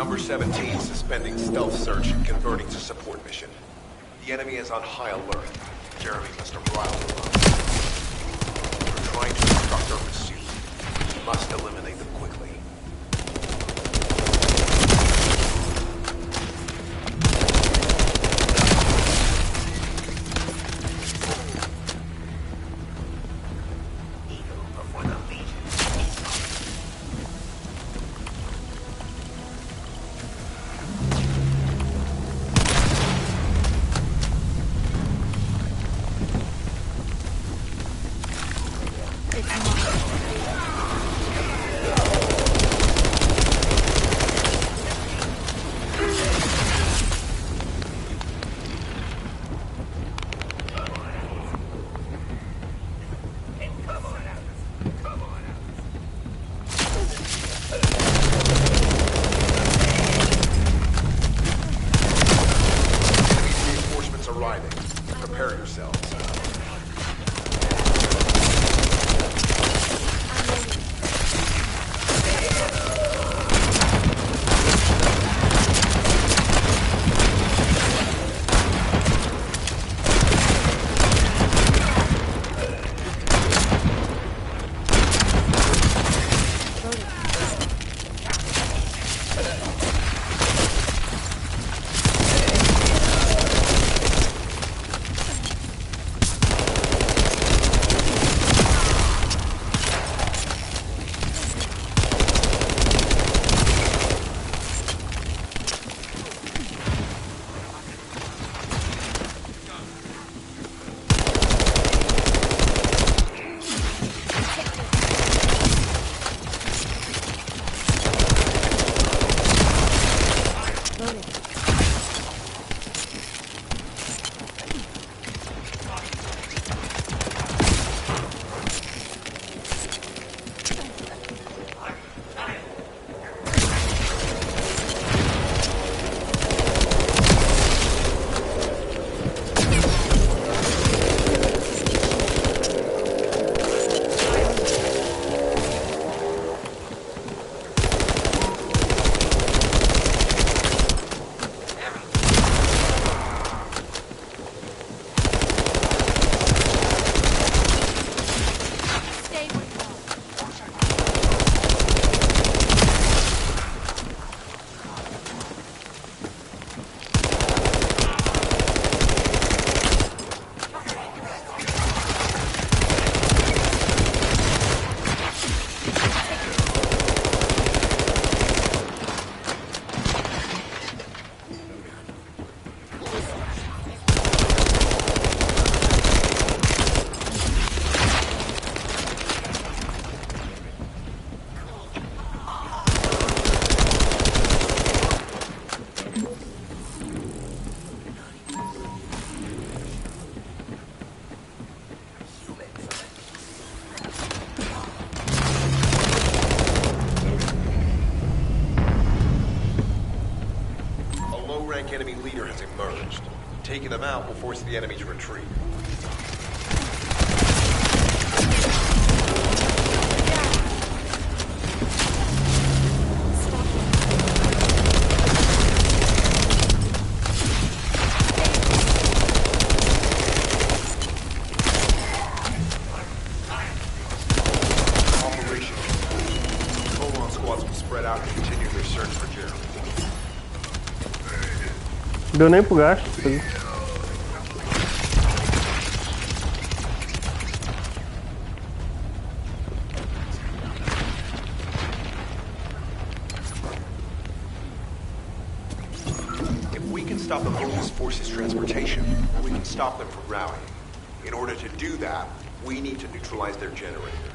Number 17, suspending stealth search and converting to support mission. The enemy is on high alert. Jeremy must have riled them up. They're trying to obstruct our pursuit. We must eliminate them quickly. high-rank enemy leader has emerged. Taking them out will force the enemy to retreat. Operation complete. Colon squads will spread out and continue their search for Jeremy. Deu nem pro gasto. If we can stop the Vulgus forces' transportation, we can stop them from rallying. In order to do that, we need to neutralize their generator.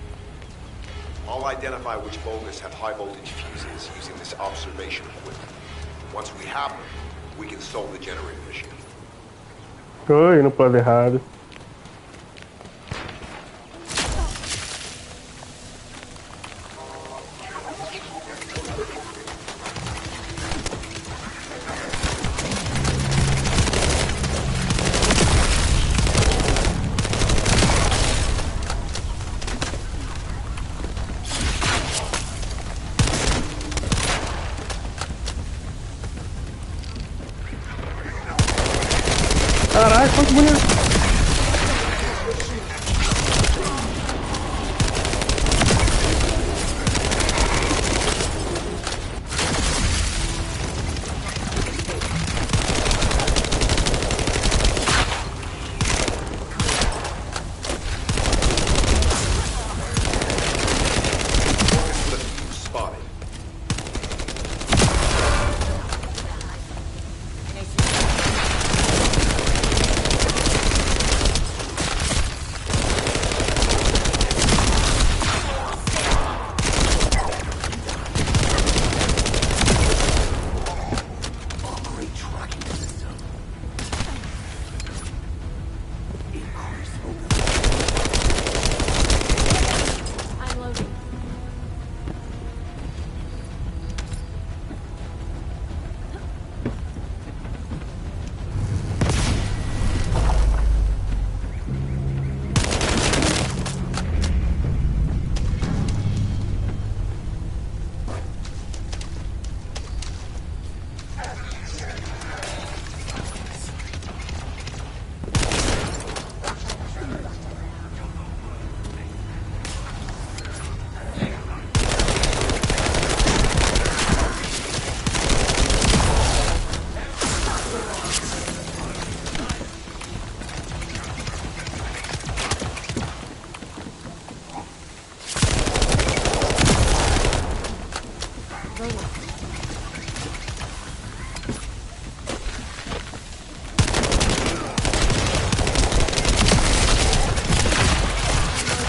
I'll identify which Vulgus have high-voltage fuses using this observation equipment. Once we have them, we can solve the generator issue. Tô indo pro lado errado. Caralho, quanto bonito. Spotted.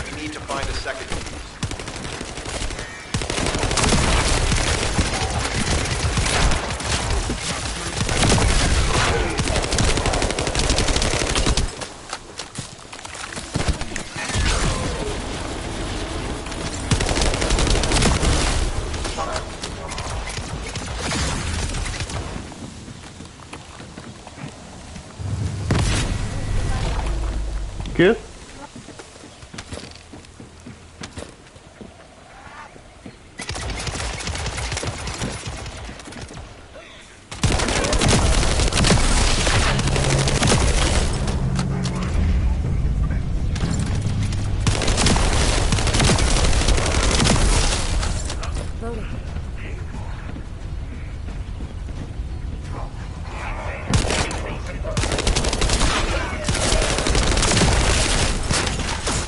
We need to find a second fuse. Que?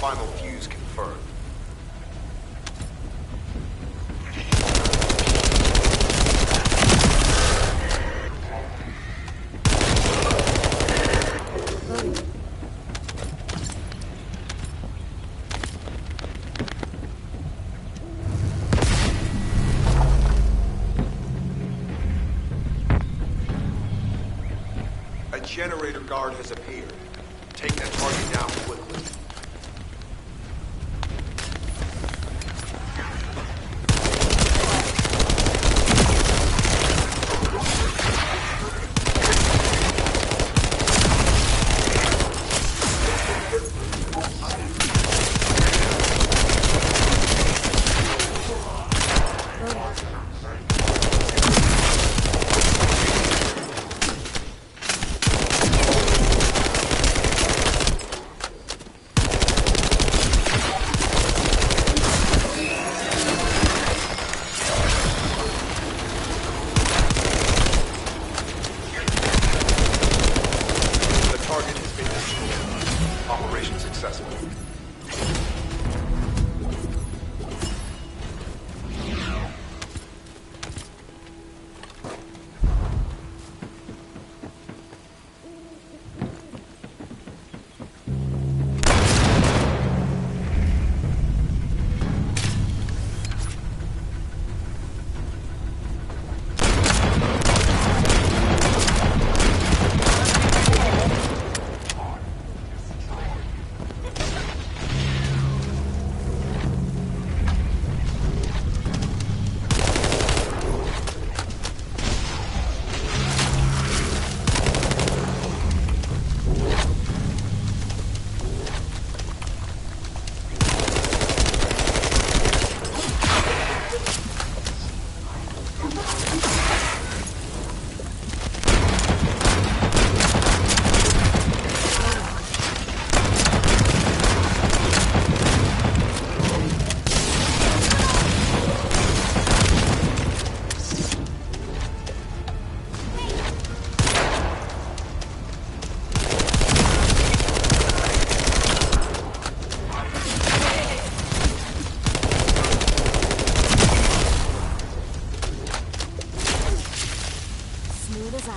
Final fuse confirmed. A generator guard has appeared. Take that target down quickly.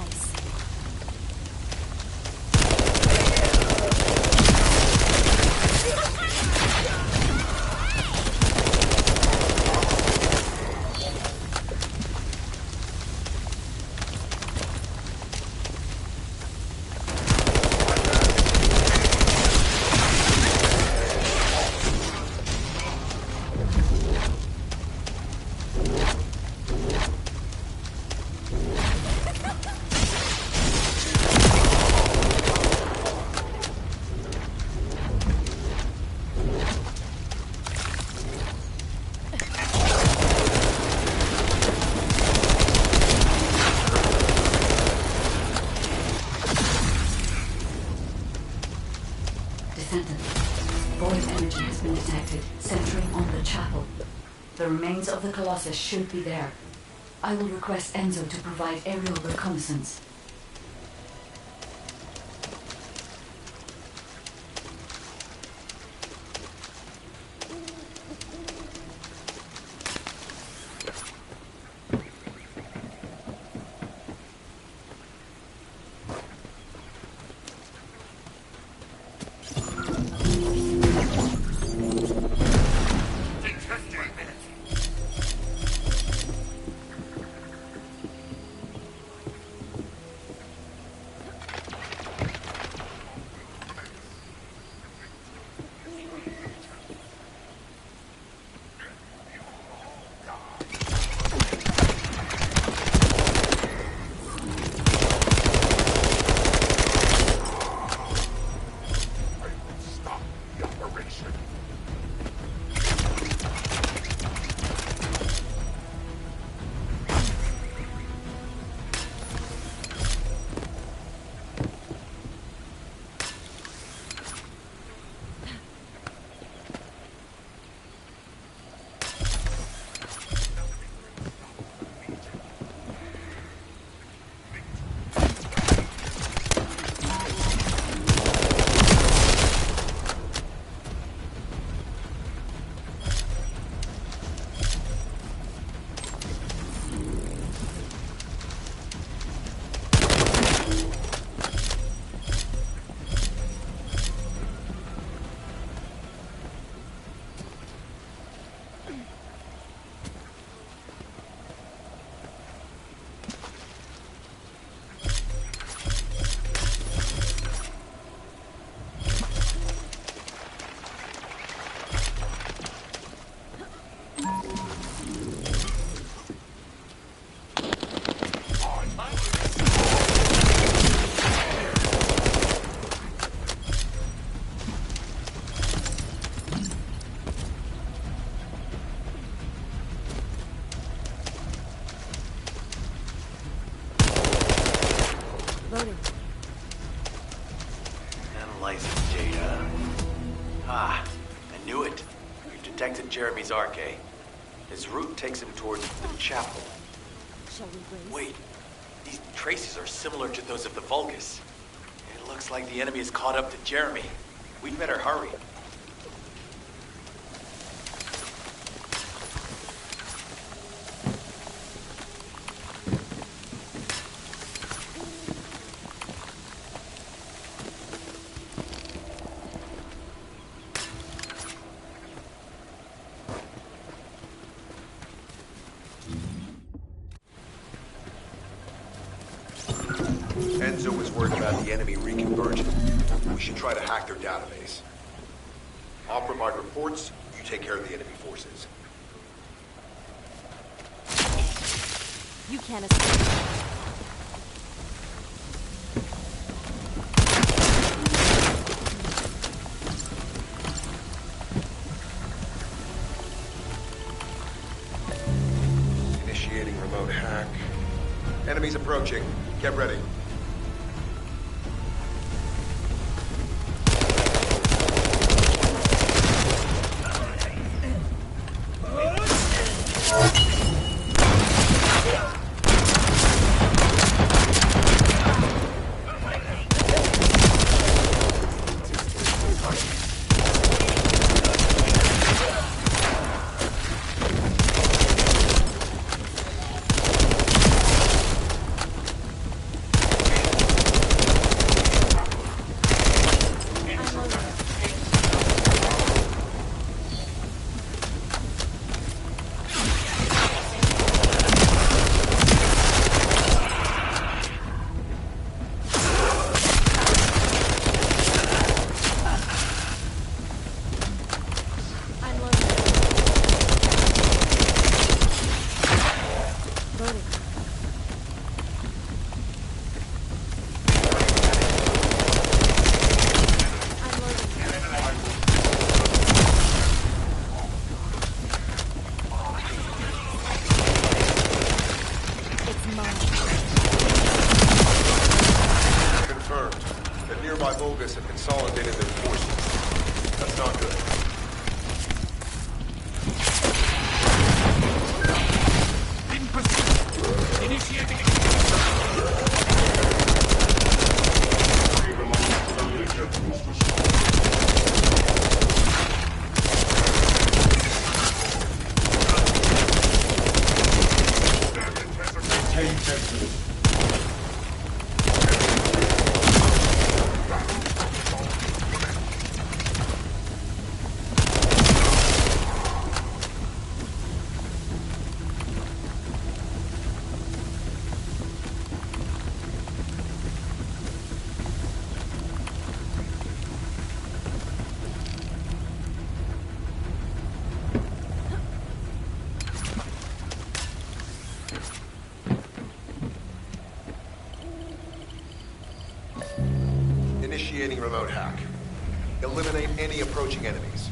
device. Descendant. Void energy has been detected, centering on the chapel. The remains of the Colossus should be there. I will request Enzo to provide aerial reconnaissance. Loading. Analyzing data. Ah, I knew it. We've detected Jeremy's arc, eh? His route takes him towards the chapel. Shall we race? Wait, these traces are similar to those of the Vulgus. It looks like the enemy is caught up to Jeremy. We'd better hurry. Enzo was worried about the enemy reconverging. We should try to hack their database. I'll provide reports, you take care of the enemy forces. You can't escape. Initiating remote hack. Enemies approaching. Get ready. nearby Volgas have consolidated their forces. That's not good. In pursuit. Initiating. Initiating remote hack. Eliminate any approaching enemies.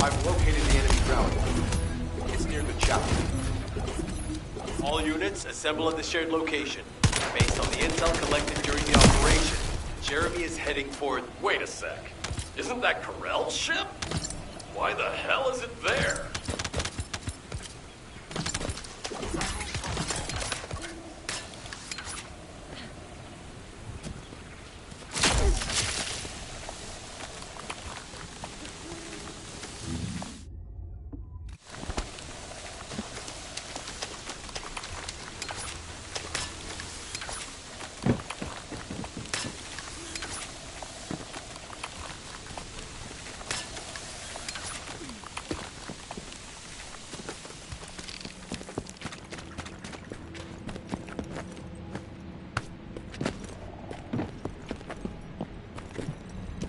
I've located the enemy rally. It's near the chapel. All units, assemble at the shared location. Based on the intel collected during the operation, Jeremy is heading for... Wait a sec. Isn't that Corell's ship? Why the hell is it there?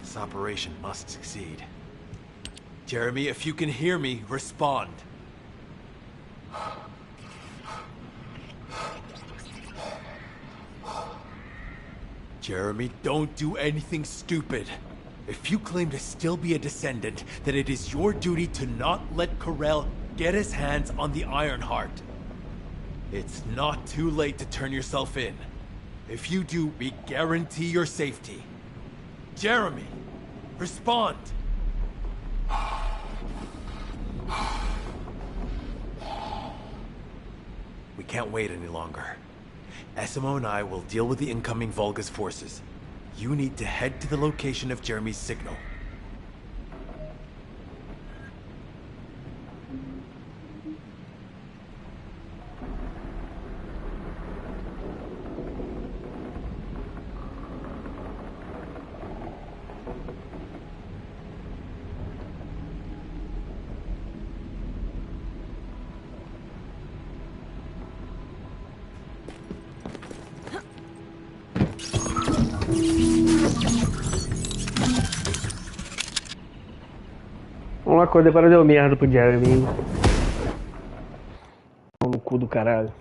This operation must succeed. Jeremy, if you can hear me, respond. Jeremy, don't do anything stupid. If you claim to still be a Descendant, then it is your duty to not let Corell get his hands on the Ironheart. It's not too late to turn yourself in. If you do, we guarantee your safety. Jeremy, respond! We can't wait any longer. SMO and I will deal with the incoming Volgas forces. You need to head to the location of Jeremy's signal. Uma coisa, agora deu merda pro Jeremy. No cu do caralho.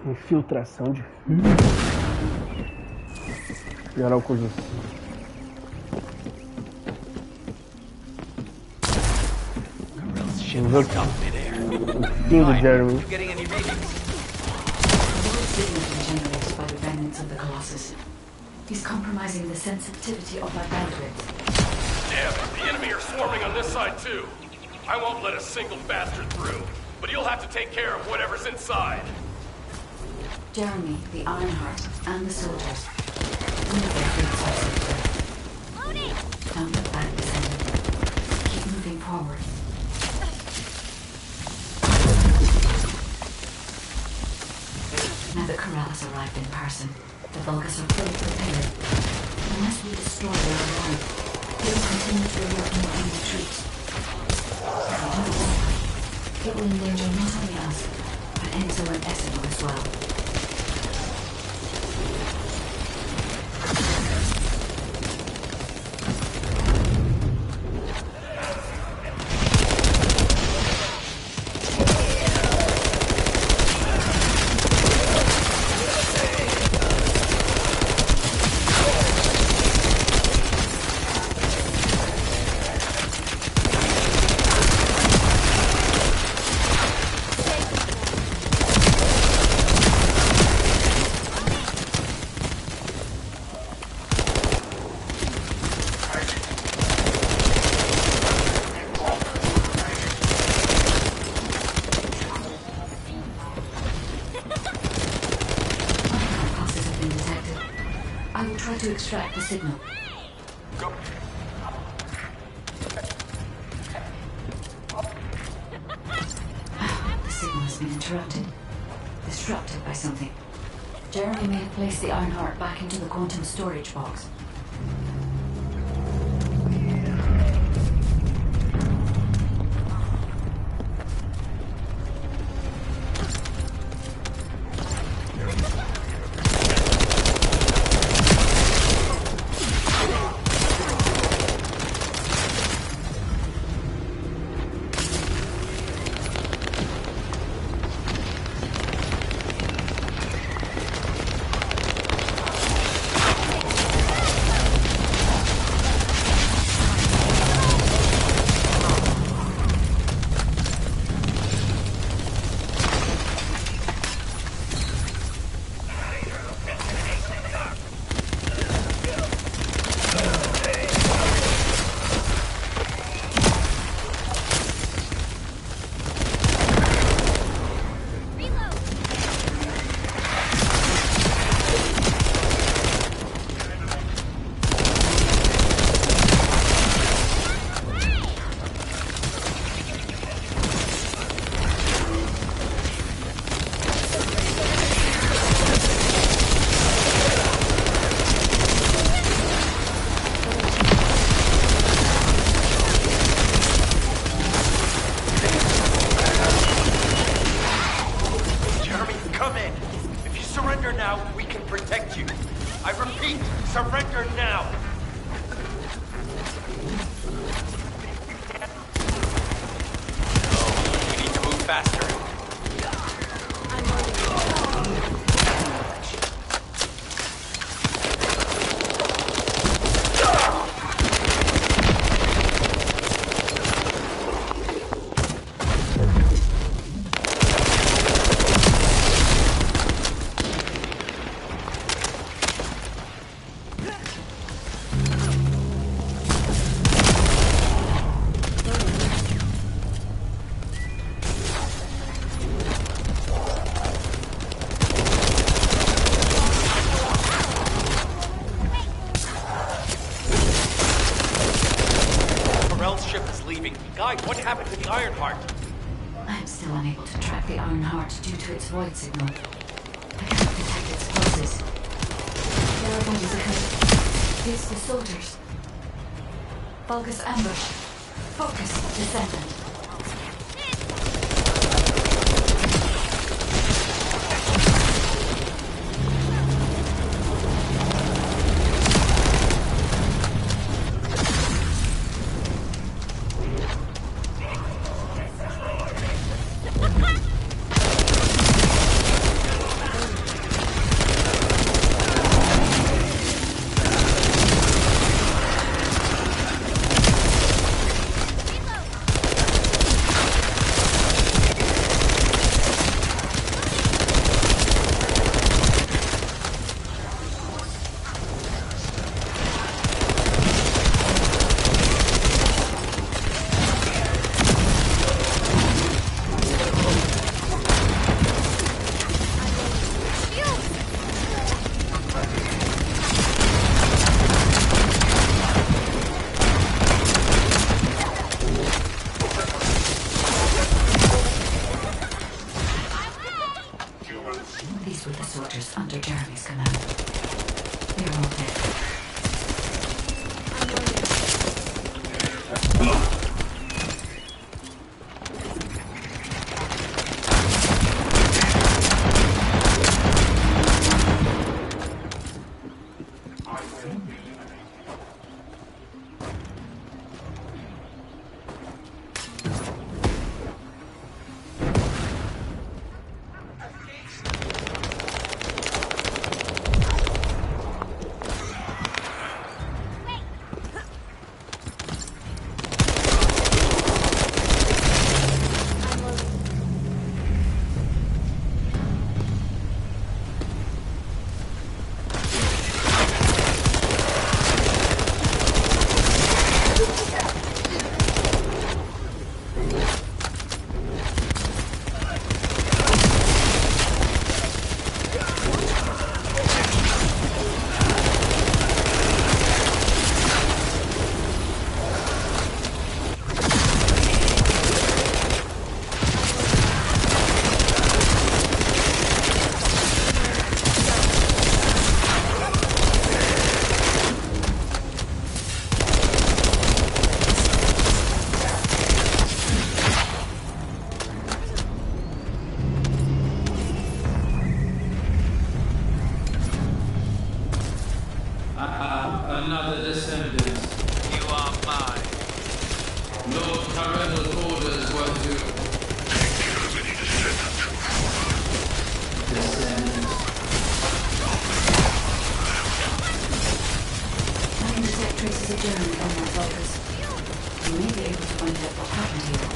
Infiltração de geral coisa assim. O fim do Jeremy. The signal generated by the remnants of the Colossus. He's compromising the sensitivity of my bandwidth. Damn, the enemy are swarming on this side too. I won't let a single bastard through, but you'll have to take care of whatever's inside. Jeremy, the Ironheart, and the soldiers. We know their fate sector. Don't look back, Descendant. Keep moving forward. Now that Corral has arrived in person, the Vulgus are fully prepared. Unless we destroy their line, they will continue to alert more enemy troops. If we don't, it will endanger not only us, but Enzo and Essimo as well. To extract the signal. Go. The signal has been interrupted. Disrupted by something. Jeremy may have placed the Ironheart back into the quantum storage box. What happened to the Ironheart? I am still unable to track the Ironheart due to its void signal. I cannot detect its pulses. There are bodies ahead. It's the soldiers. Vulgus ambush. Focus, Descendant. These were the soldiers under Jeremy's command. They're all dead. Another descendant. You are mine. Lord Tyrell's orders were to... Descendant. I can detect traces of Jeremy on my focus. You may be able to find out what happened here.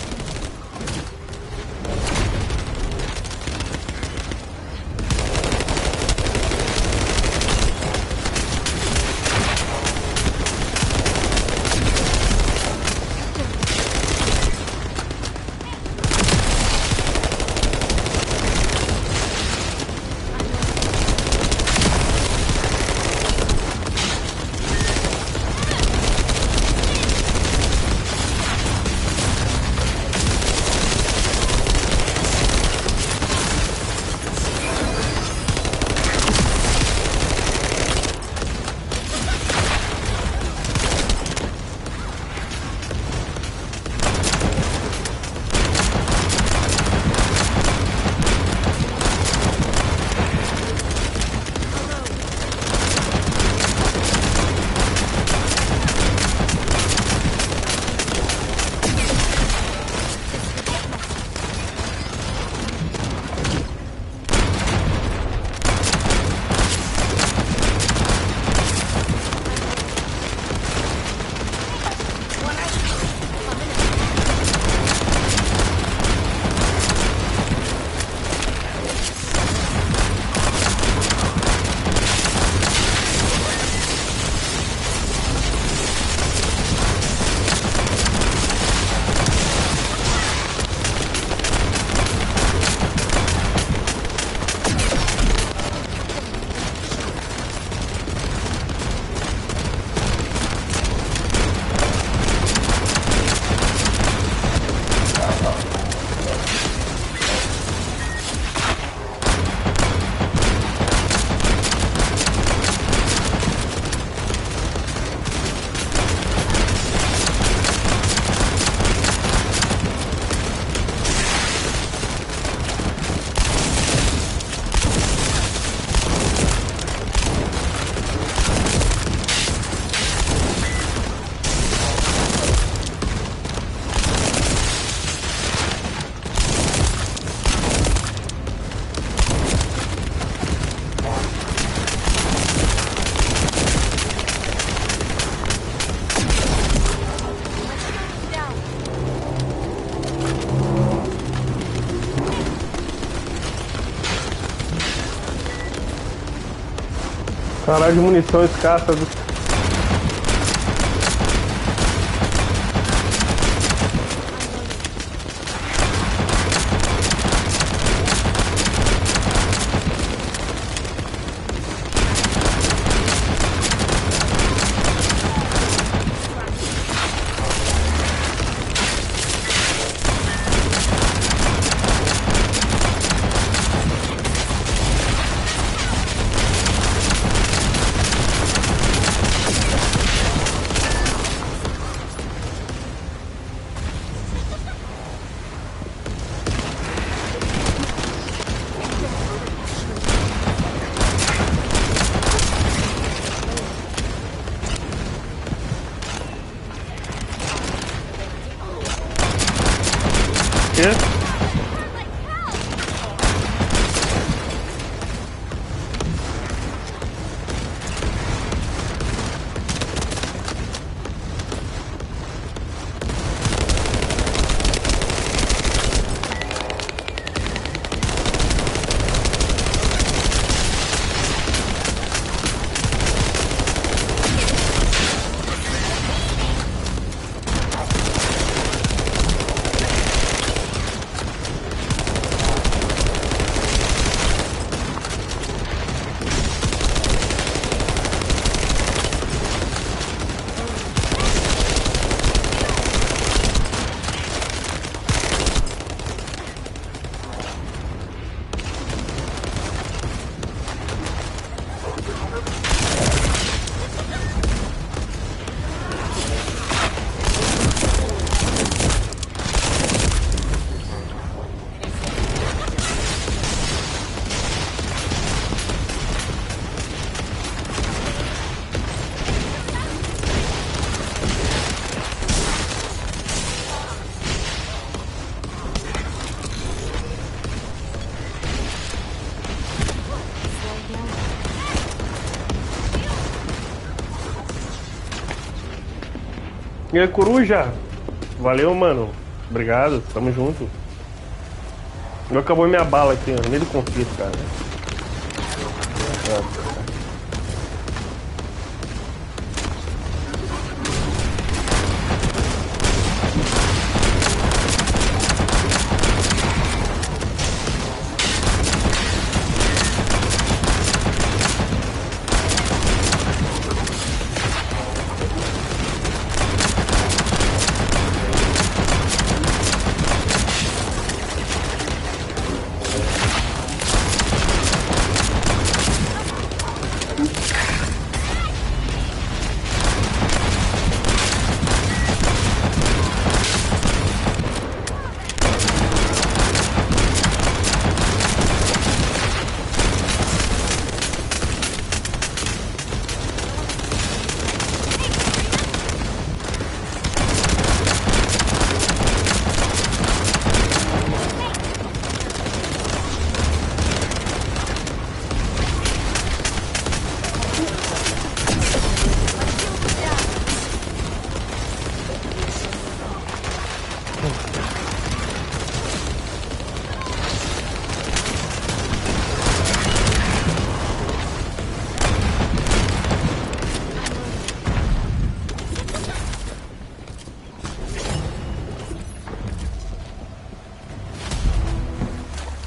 Caralho, de munição escassa. quê? E aí, coruja? Valeu, mano. Obrigado, tamo junto. Não acabou minha bala aqui, no meio do conflito, cara.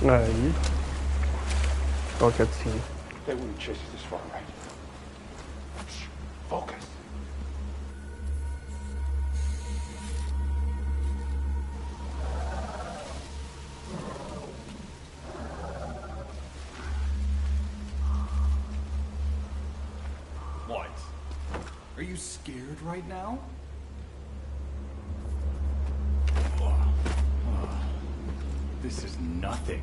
Aí. Olha o cutscene. They wouldn't chase us this far, right? Shh. Focus. What? Are you scared right now? This is nothing.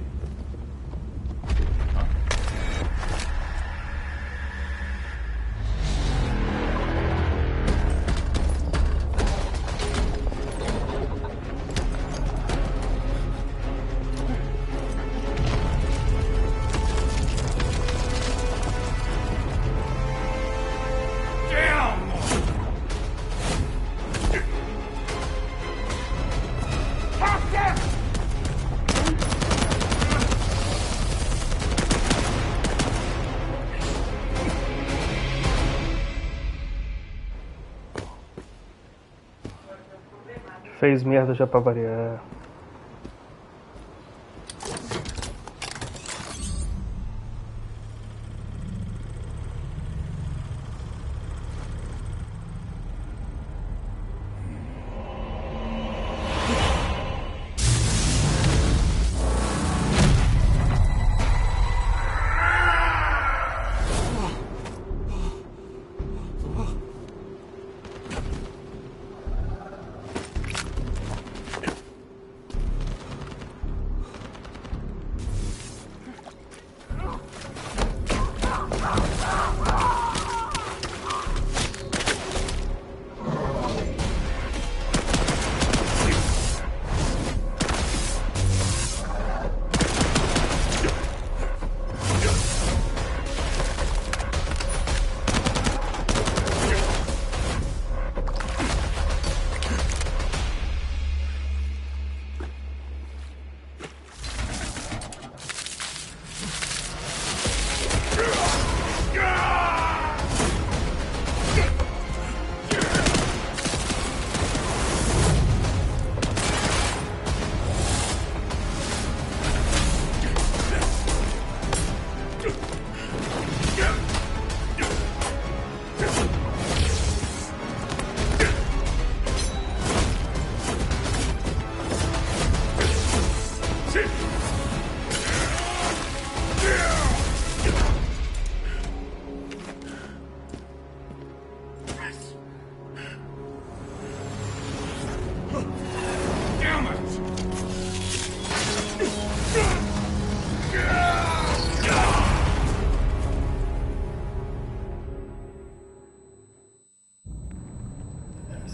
Fez merda já pra variar.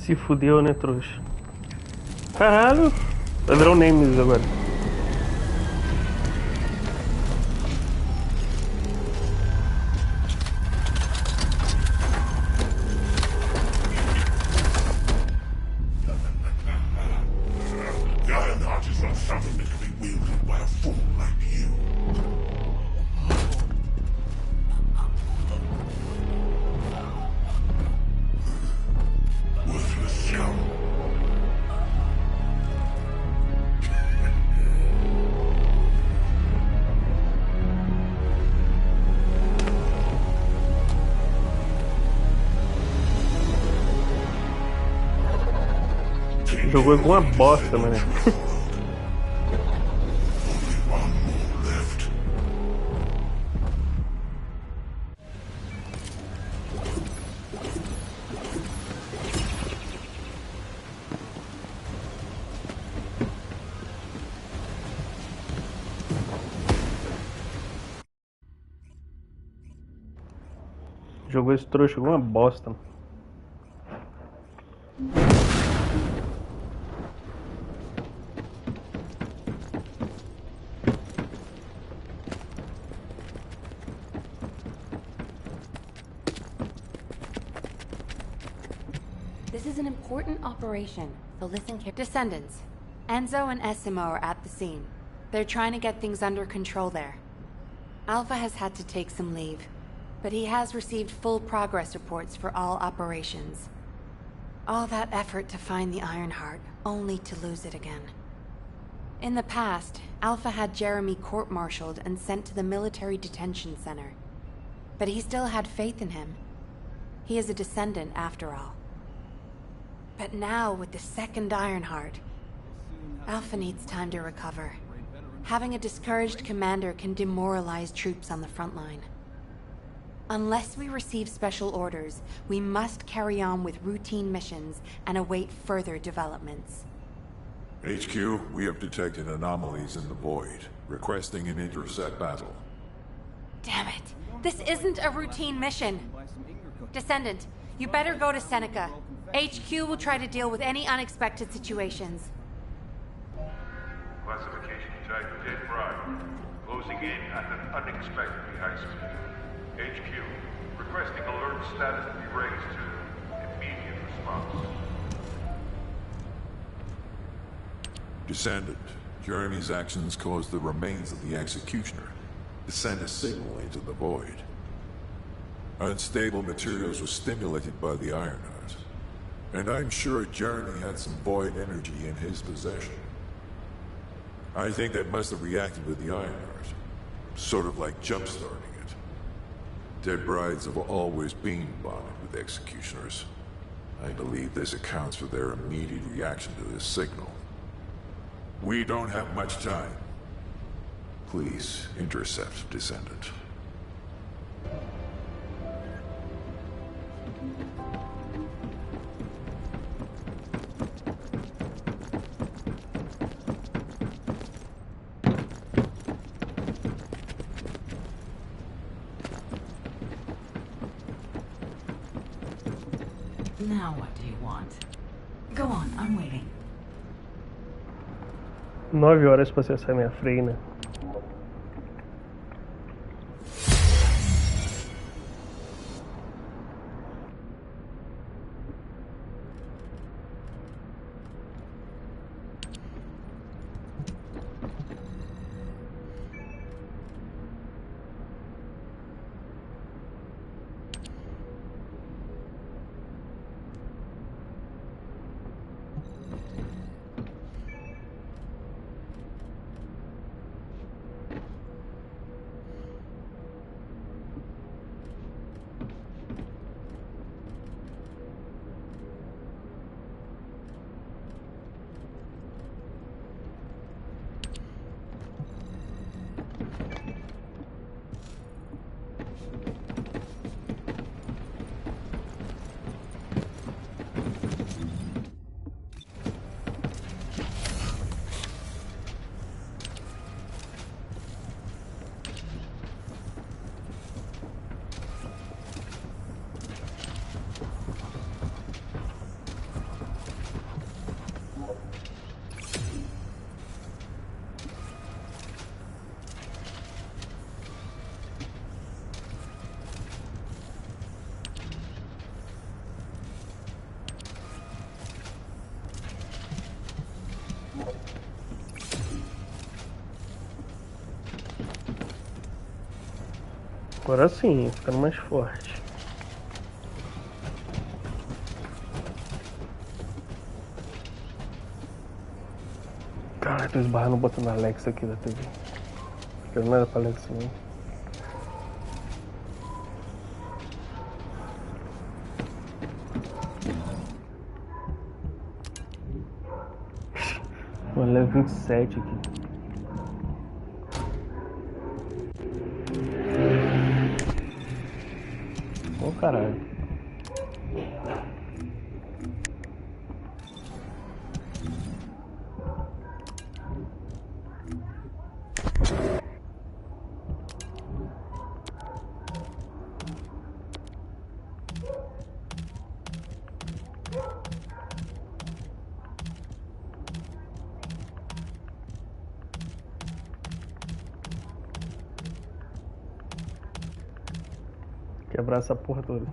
Se fudeu, né, trouxa? Caralho! Vai virar um Nemesis agora. The Iron Heart is not something that can be wielded by a fool like you. Worthless scum. Jogou com uma bosta, mano. Jogou esse trouxa com uma bosta. This is an important operation, so listen carefully. Descendants. Enzo and Essimo are at the scene. They're trying to get things under control there. Alpha has had to take some leave, but he has received full progress reports for all operations. All that effort to find the Iron Heart, only to lose it again. In the past, Alpha had Jeremy court-martialed and sent to the military detention center. But he still had faith in him. He is a descendant after all. But now, with the second Iron Heart, Alpha needs time to recover. Having a discouraged commander can demoralize troops on the front line. Unless we receive special orders, we must carry on with routine missions and await further developments. HQ, we have detected anomalies in the void, requesting an intercept battle. Damn it! This isn't a routine mission! Descendant, you better go to Seneca. HQ will try to deal with any unexpected situations. Classification tag dead bride. Closing in at an unexpectedly high speed. HQ, requesting alert status to be raised to immediate response. Descendant, Jeremy's actions caused the remains of the Executioner to send a signal into the void. Unstable materials were stimulated by the Iron Heart, and I'm sure Jeremy had some void energy in his possession. I think that must have reacted with the Iron Heart, sort of like jump-starting it. Dead brides have always been bonded with executioners. I believe this accounts for their immediate reaction to this signal. We don't have much time. Please intercept Descendant. Now what do you want? Go on, I'm waiting. 9 horas pra acessar minha freina. Agora sim, ficando mais forte. Caralho, tô esbarrando o botão da Alexa aqui da TV. Eu não era pra Alexa não. Mano, level 27 aqui. Ô caralho. Quebrar essa porra toda.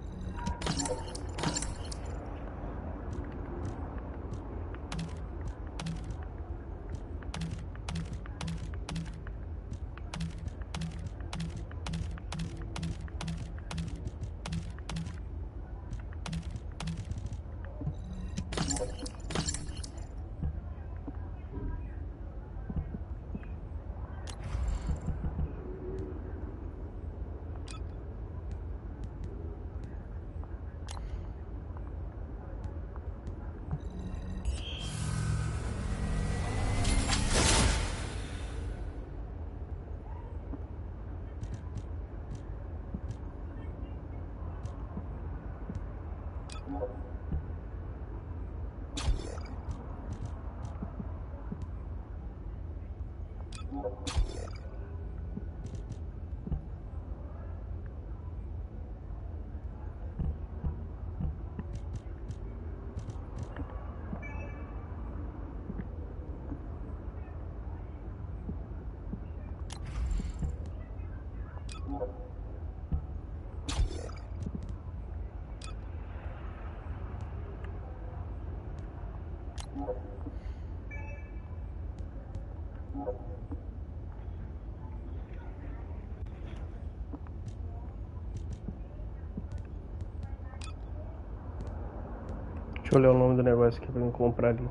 Deixa eu olhar o nome do negócio aqui pra eu comprar ali.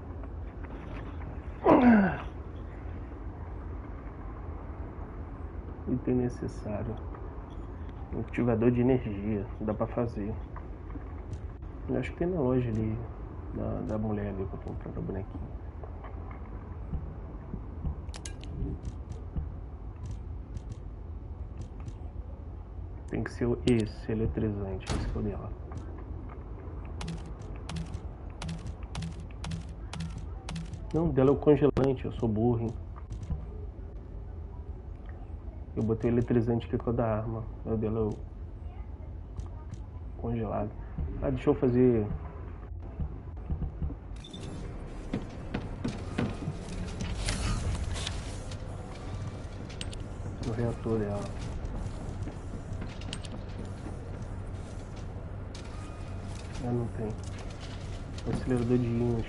Item necessário. Ativador de energia. Dá pra fazer. Eu acho que tem na loja ali. Da mulher ali pra comprar o bonequinho. Tem que ser esse eletrizante. Esse que é o dela. Não, dela é o congelante, eu sou burro, hein? Eu botei o eletrizante que é o da arma. O dela é o congelado. Ah, deixa eu fazer... o reator dela. Ah, não tem. Acelerador de íons.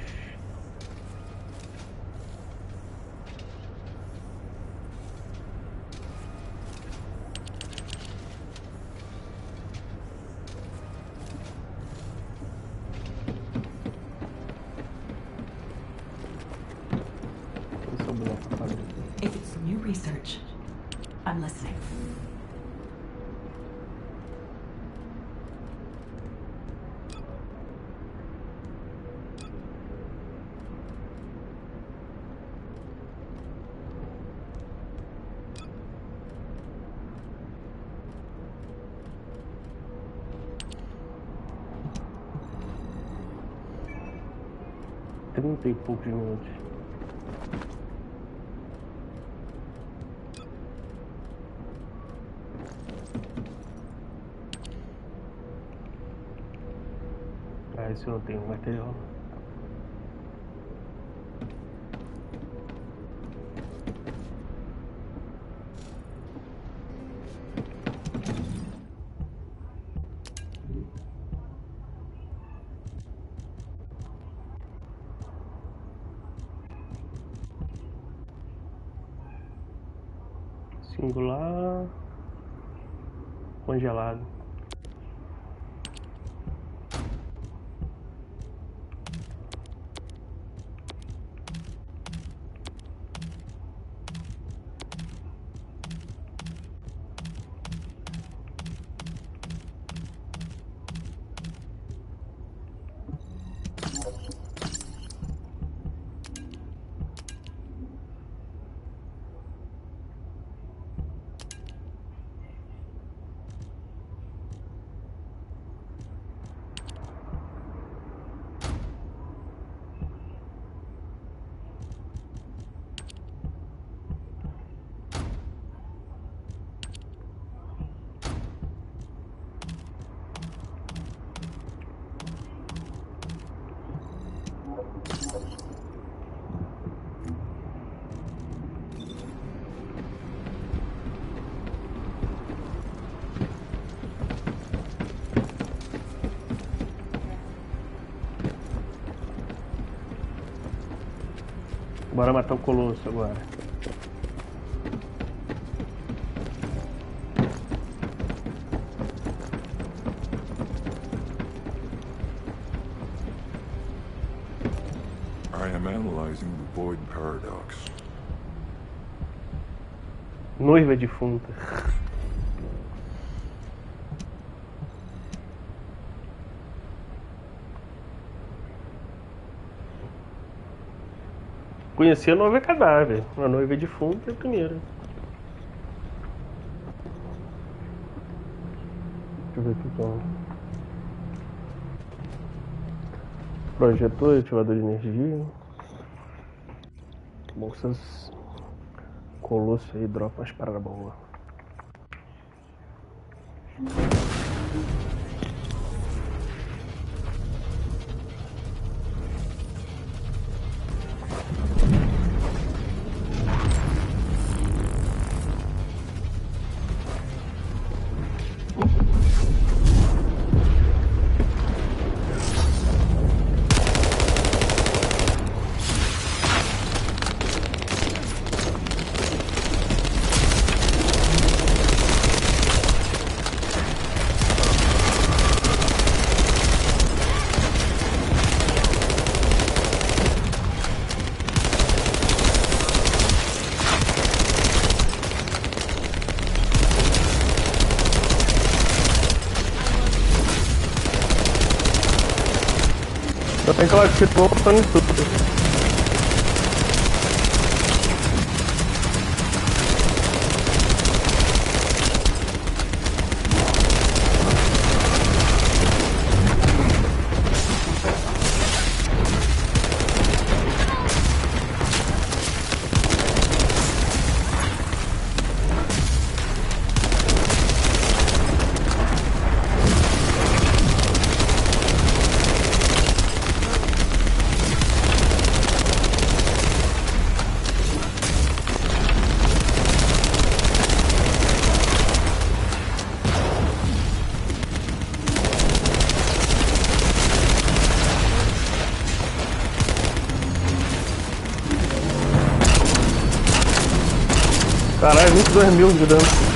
If it's new research, I'm listening. Trinta e poucos minutos. Ah, esse eu não tenho material. Singular. congelado. Bora matar o Colosso agora. I am analyzing the Void Paradox. Noiva defunta. Conheci a noiva cadáver. A noiva defunta é a primeira. Deixa eu ver aqui então. Projetor, ativador de energia. Bolsas. Colosso aí, dropa umas paradas boas. Eu tenho que ela ficou botando em tudo. Caralho, 22 mil de dano.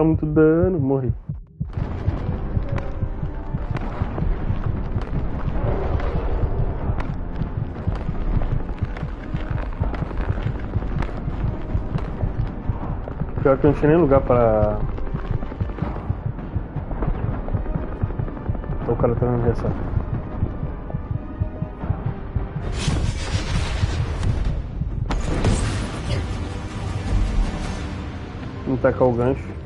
muito dano, morri. Pior que eu não tinha nem lugar pra... O cara tá dando ressaca. Vamos tacar o gancho.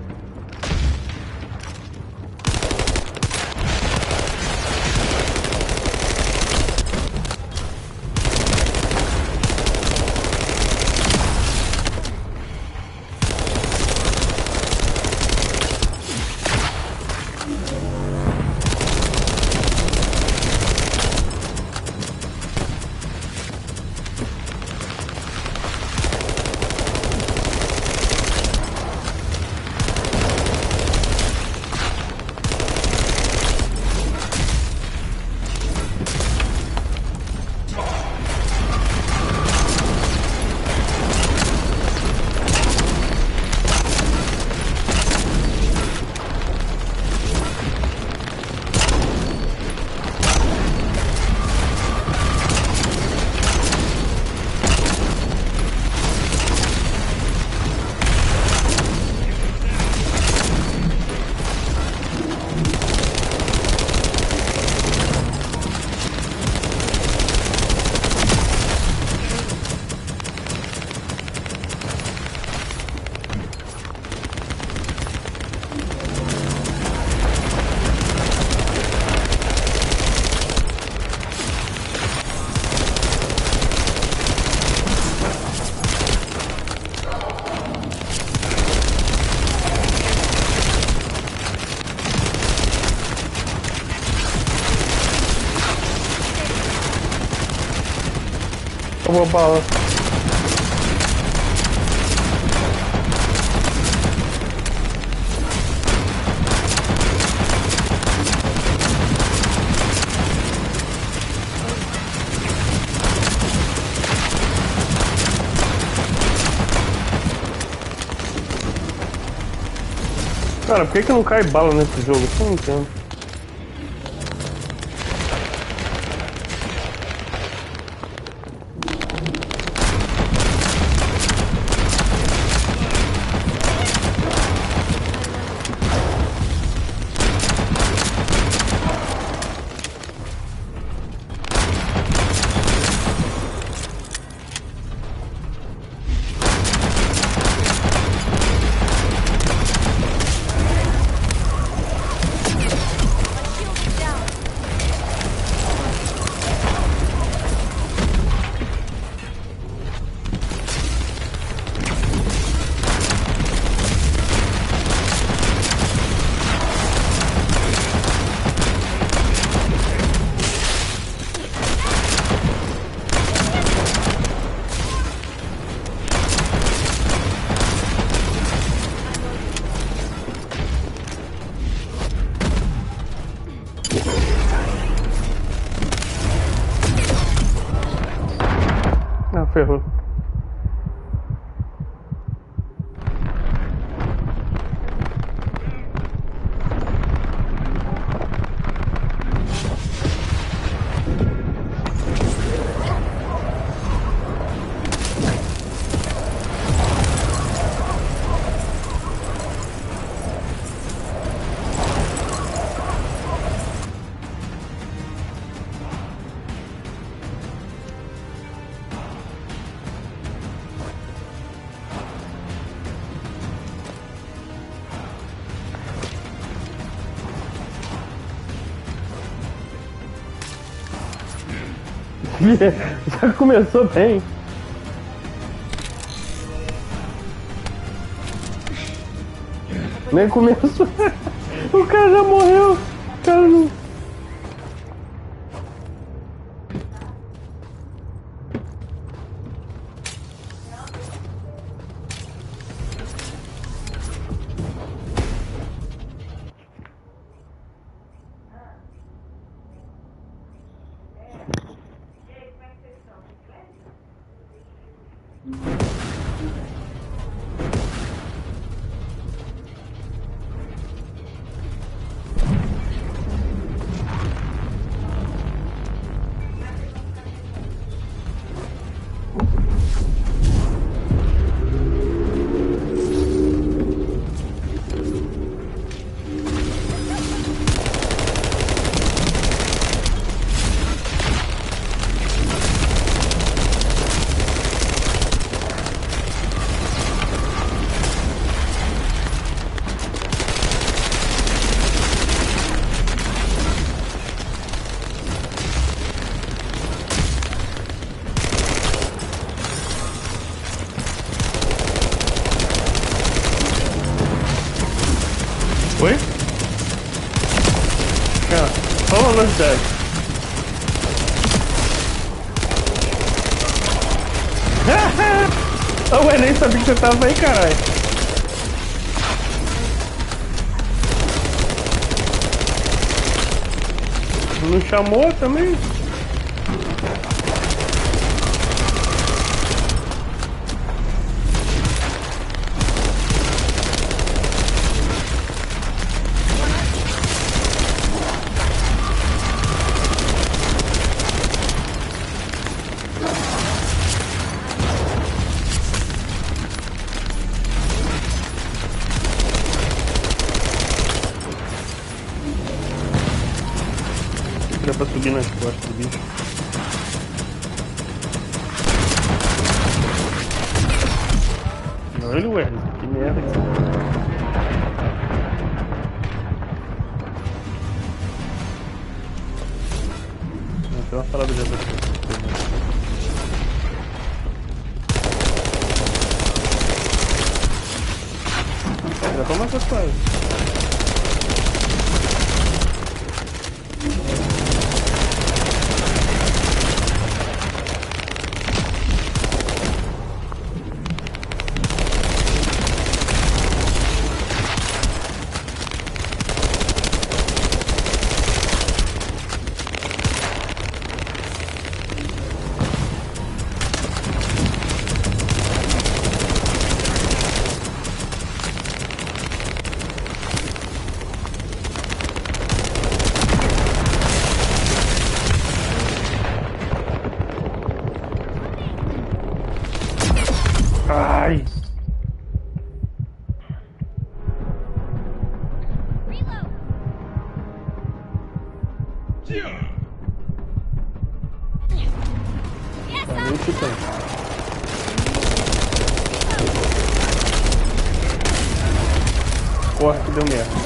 Uma bala. Cara, por que não cai bala nesse jogo? Eu não entendo. Ah, ferrou. Já começou bem. Nem começou. O cara já morreu. O cara não... Oi? Só uma velocidade. Ué, nem sabia que você tava aí, caralho. Não chamou também? Dá pra subir nas costas do bicho. Olha o Wesley, que merda que você tá. Tem uma parada já pra já toma essa coisa. Ai! Valeu, Titã. Corre que deu merda.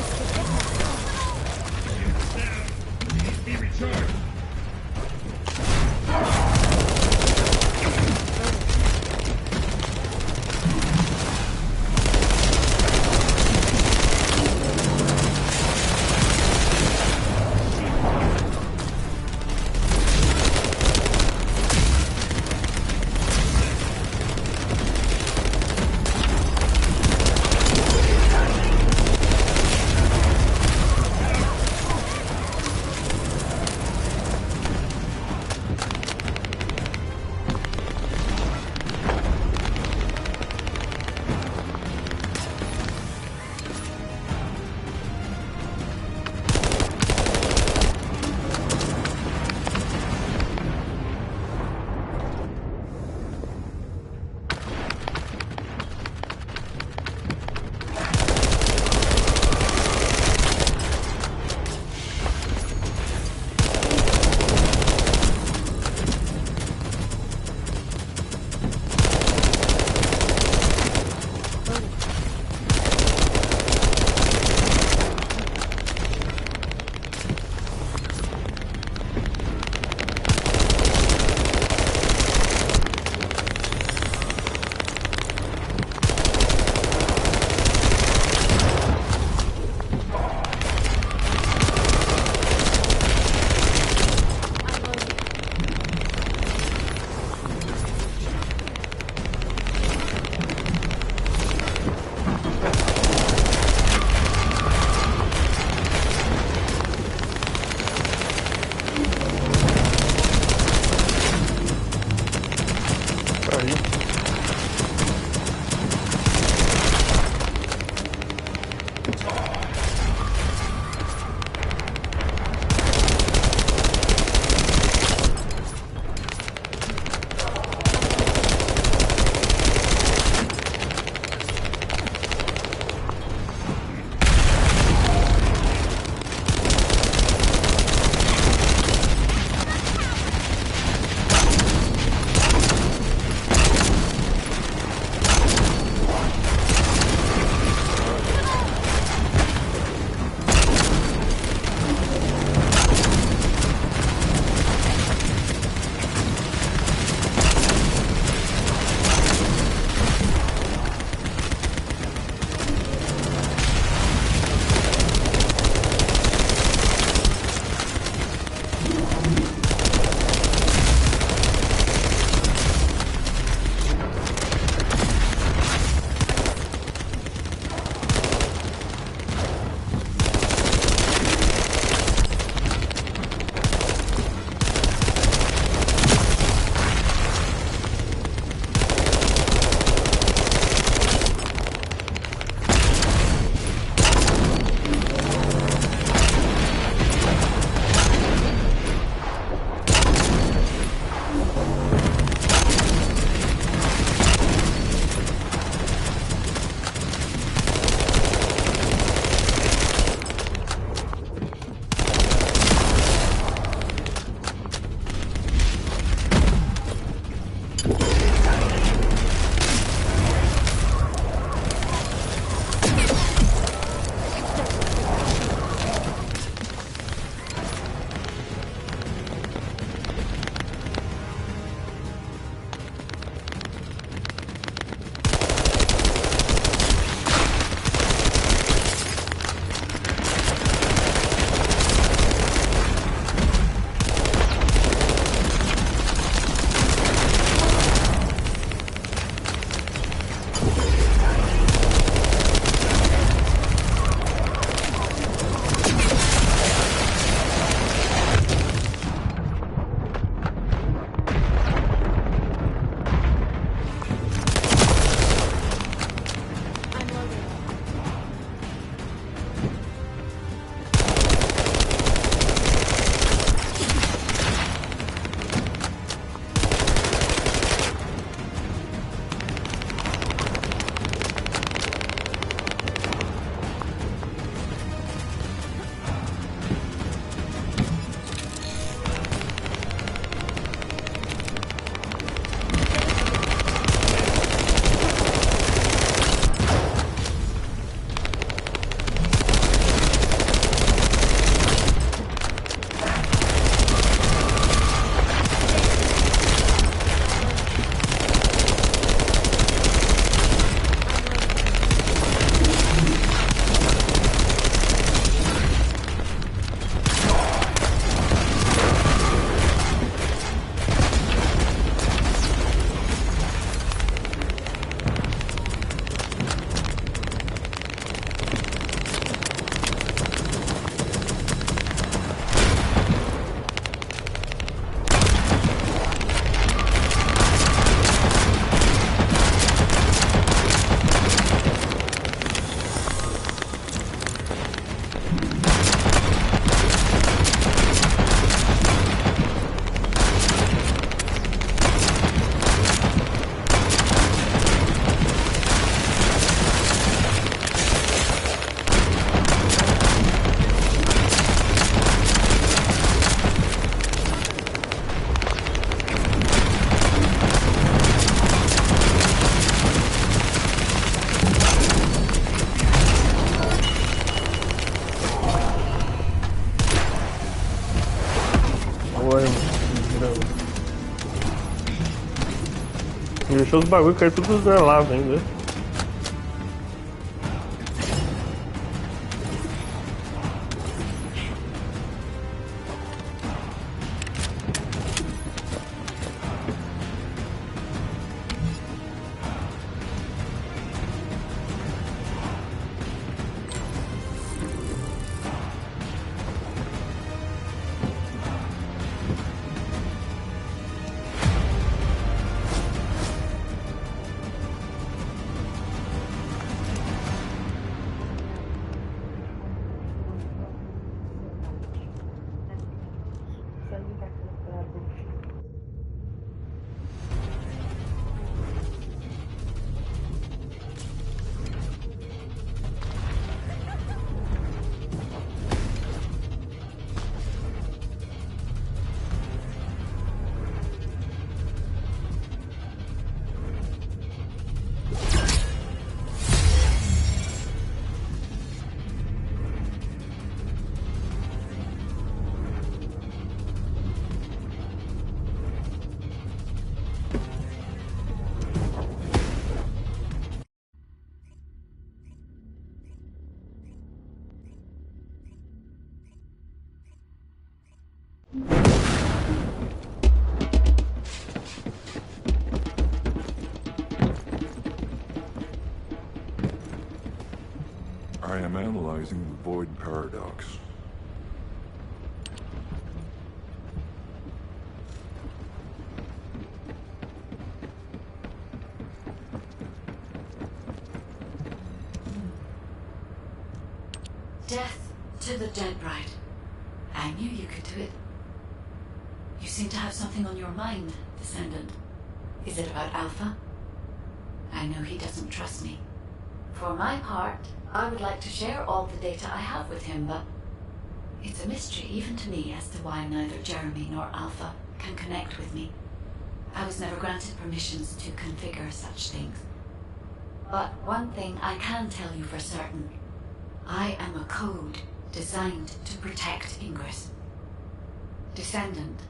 deixou os bagulhos cair tudo na lava ainda. I am analyzing the void paradox. Death to the dead bride. I knew you could do it. You seem to have something on your mind, Descendant. Is it about Alpha? I know he doesn't trust me. For my part, I would like to share all the data I have with him, but it's a mystery even to me as to why neither Jeremy nor Alpha can connect with me. I was never granted permissions to configure such things. But one thing I can tell you for certain. I am a code designed to protect Ingress. Descendant,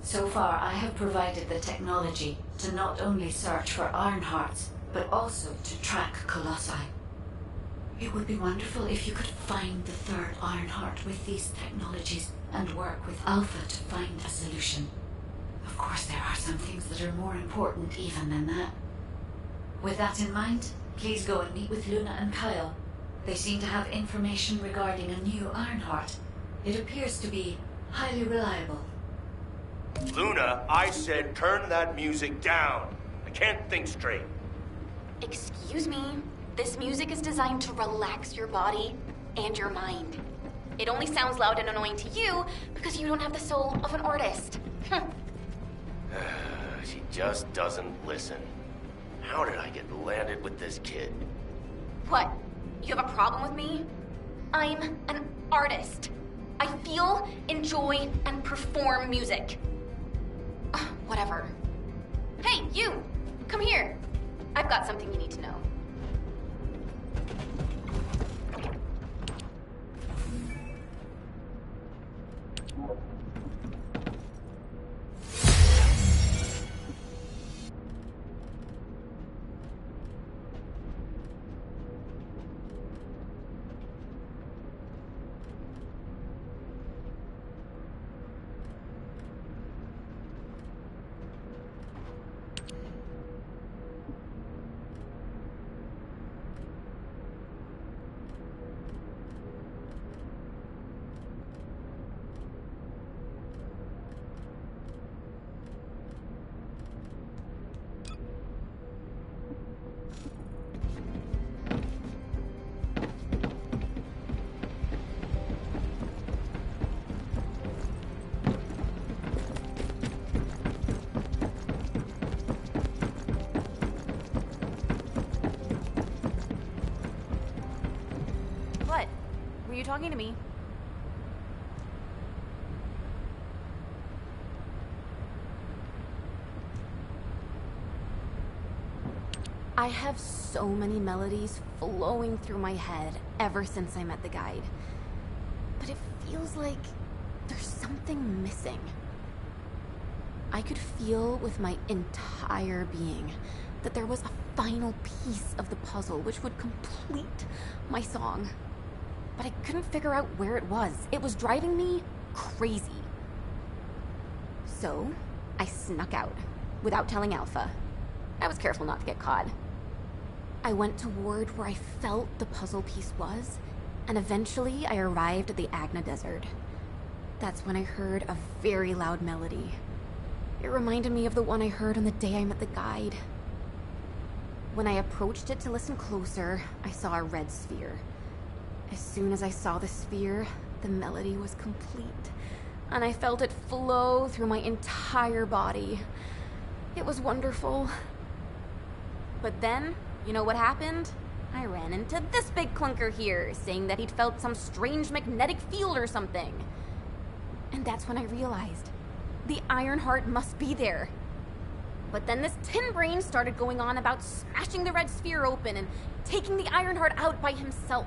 so far I have provided the technology to not only search for Ironhearts, but also to track Colossi. It would be wonderful if you could find the third Ironheart with these technologies and work with Alpha to find a solution. Of course, there are some things that are more important even than that. With that in mind, please go and meet with Luna and Kyle. They seem to have information regarding a new Ironheart. It appears to be highly reliable. Luna, I said turn that music down. I can't think straight. Excuse me. This music is designed to relax your body and your mind. It only sounds loud and annoying to you because you don't have the soul of an artist. She just doesn't listen. How did I get landed with this kid? What? You have a problem with me? I'm an artist. I feel, enjoy, and perform music. Whatever. Hey, you! Come here. I've got something you need to know. Were you talking to me? I have so many melodies flowing through my head ever since I met the guide. But it feels like there's something missing. I could feel with my entire being that there was a final piece of the puzzle which would complete my song. But I couldn't figure out where it was. It was driving me crazy. So, I snuck out, without telling Alpha. I was careful not to get caught. I went toward where I felt the puzzle piece was, and eventually I arrived at the Agna Desert. That's when I heard a very loud melody. It reminded me of the one I heard on the day I met the guide. When I approached it to listen closer, I saw a red sphere. As soon as I saw the sphere, the melody was complete, and I felt it flow through my entire body. It was wonderful. But then, you know what happened? I ran into this big clunker here, saying that he'd felt some strange magnetic field or something. And that's when I realized the Iron Heart must be there. But then this tin brain started going on about smashing the red sphere open and taking the Iron Heart out by himself.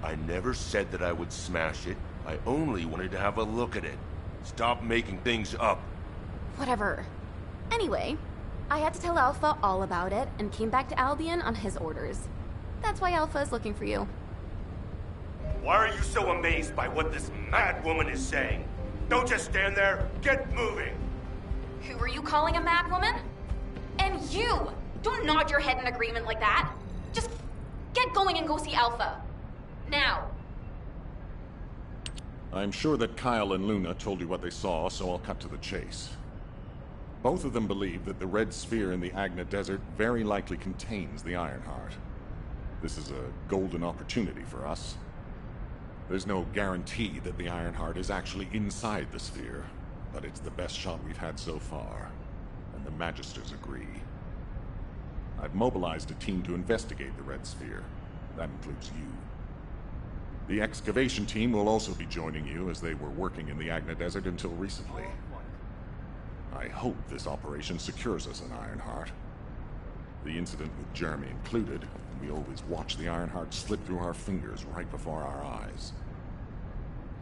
I never said that I would smash it. I only wanted to have a look at it. Stop making things up. Whatever. Anyway, I had to tell Alpha all about it and came back to Albion on his orders. That's why Alpha is looking for you. Why are you so amazed by what this mad woman is saying? Don't just stand there. Get moving. Who are you calling a mad woman? And you! Don't nod your head in agreement like that. Just get going and go see Alpha. Now. I'm sure that Kyle and Luna told you what they saw, so I'll cut to the chase. Both of them believe that the red sphere in the Agna Desert very likely contains the Iron Heart. This is a golden opportunity for us. There's no guarantee that the Iron Heart is actually inside the sphere, but it's the best shot we've had so far, and the Magisters agree. I've mobilized a team to investigate the red sphere. That includes you. The excavation team will also be joining you, as they were working in the Agna Desert until recently. I hope this operation secures us an Iron Heart. The incident with Jeremy included, we always watch the Iron Heart slip through our fingers right before our eyes.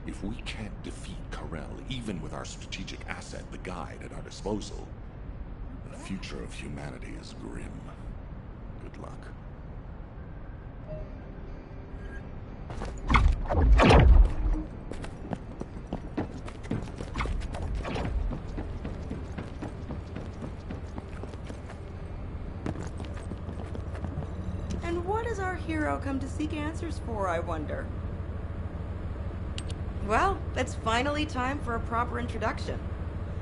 If we can't defeat Karel, even with our strategic asset, the Guide, at our disposal, the future of humanity is grim. Good luck. And what does our hero come to seek answers for, I wonder? Well, it's finally time for a proper introduction.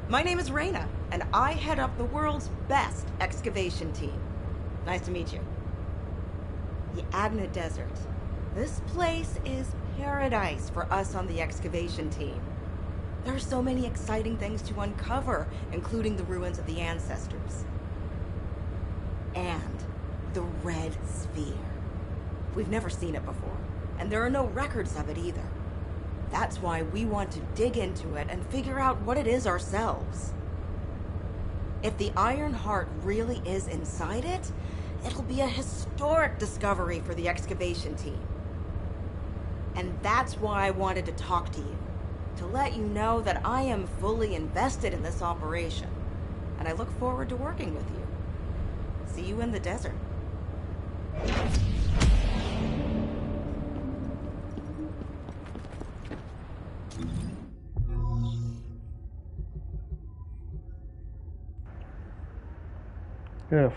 My name is Reyna, and I head up the world's best excavation team. Nice to meet you. The Agna Desert. This place is paradise for us on the excavation team. There are so many exciting things to uncover, including the ruins of the ancestors. And the Red Sphere. We've never seen it before, and there are no records of it either. That's why we want to dig into it and figure out what it is ourselves. If the Iron Heart really is inside it, it'll be a historic discovery for the excavation team. And that's why I wanted to talk to you, to let you know that I am fully invested in this operation, and I look forward to working with you. See you in the desert.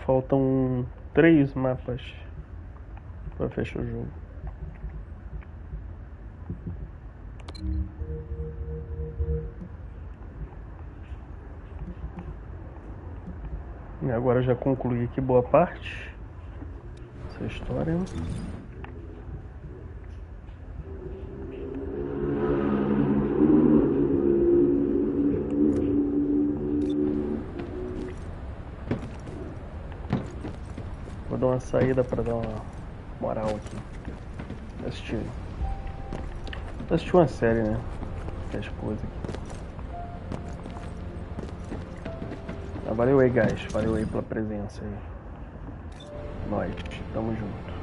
Faltam 3 mapas para fechar o jogo. E agora já concluí aqui boa parte dessa história. Vou dar uma saída para dar uma moral aqui. Assistir uma série, né? Que é a esposa aqui. Valeu aí, guys. Valeu aí pela presença aí. Nós, tamo junto.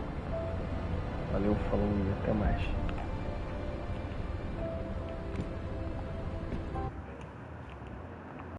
Valeu, falou e até mais.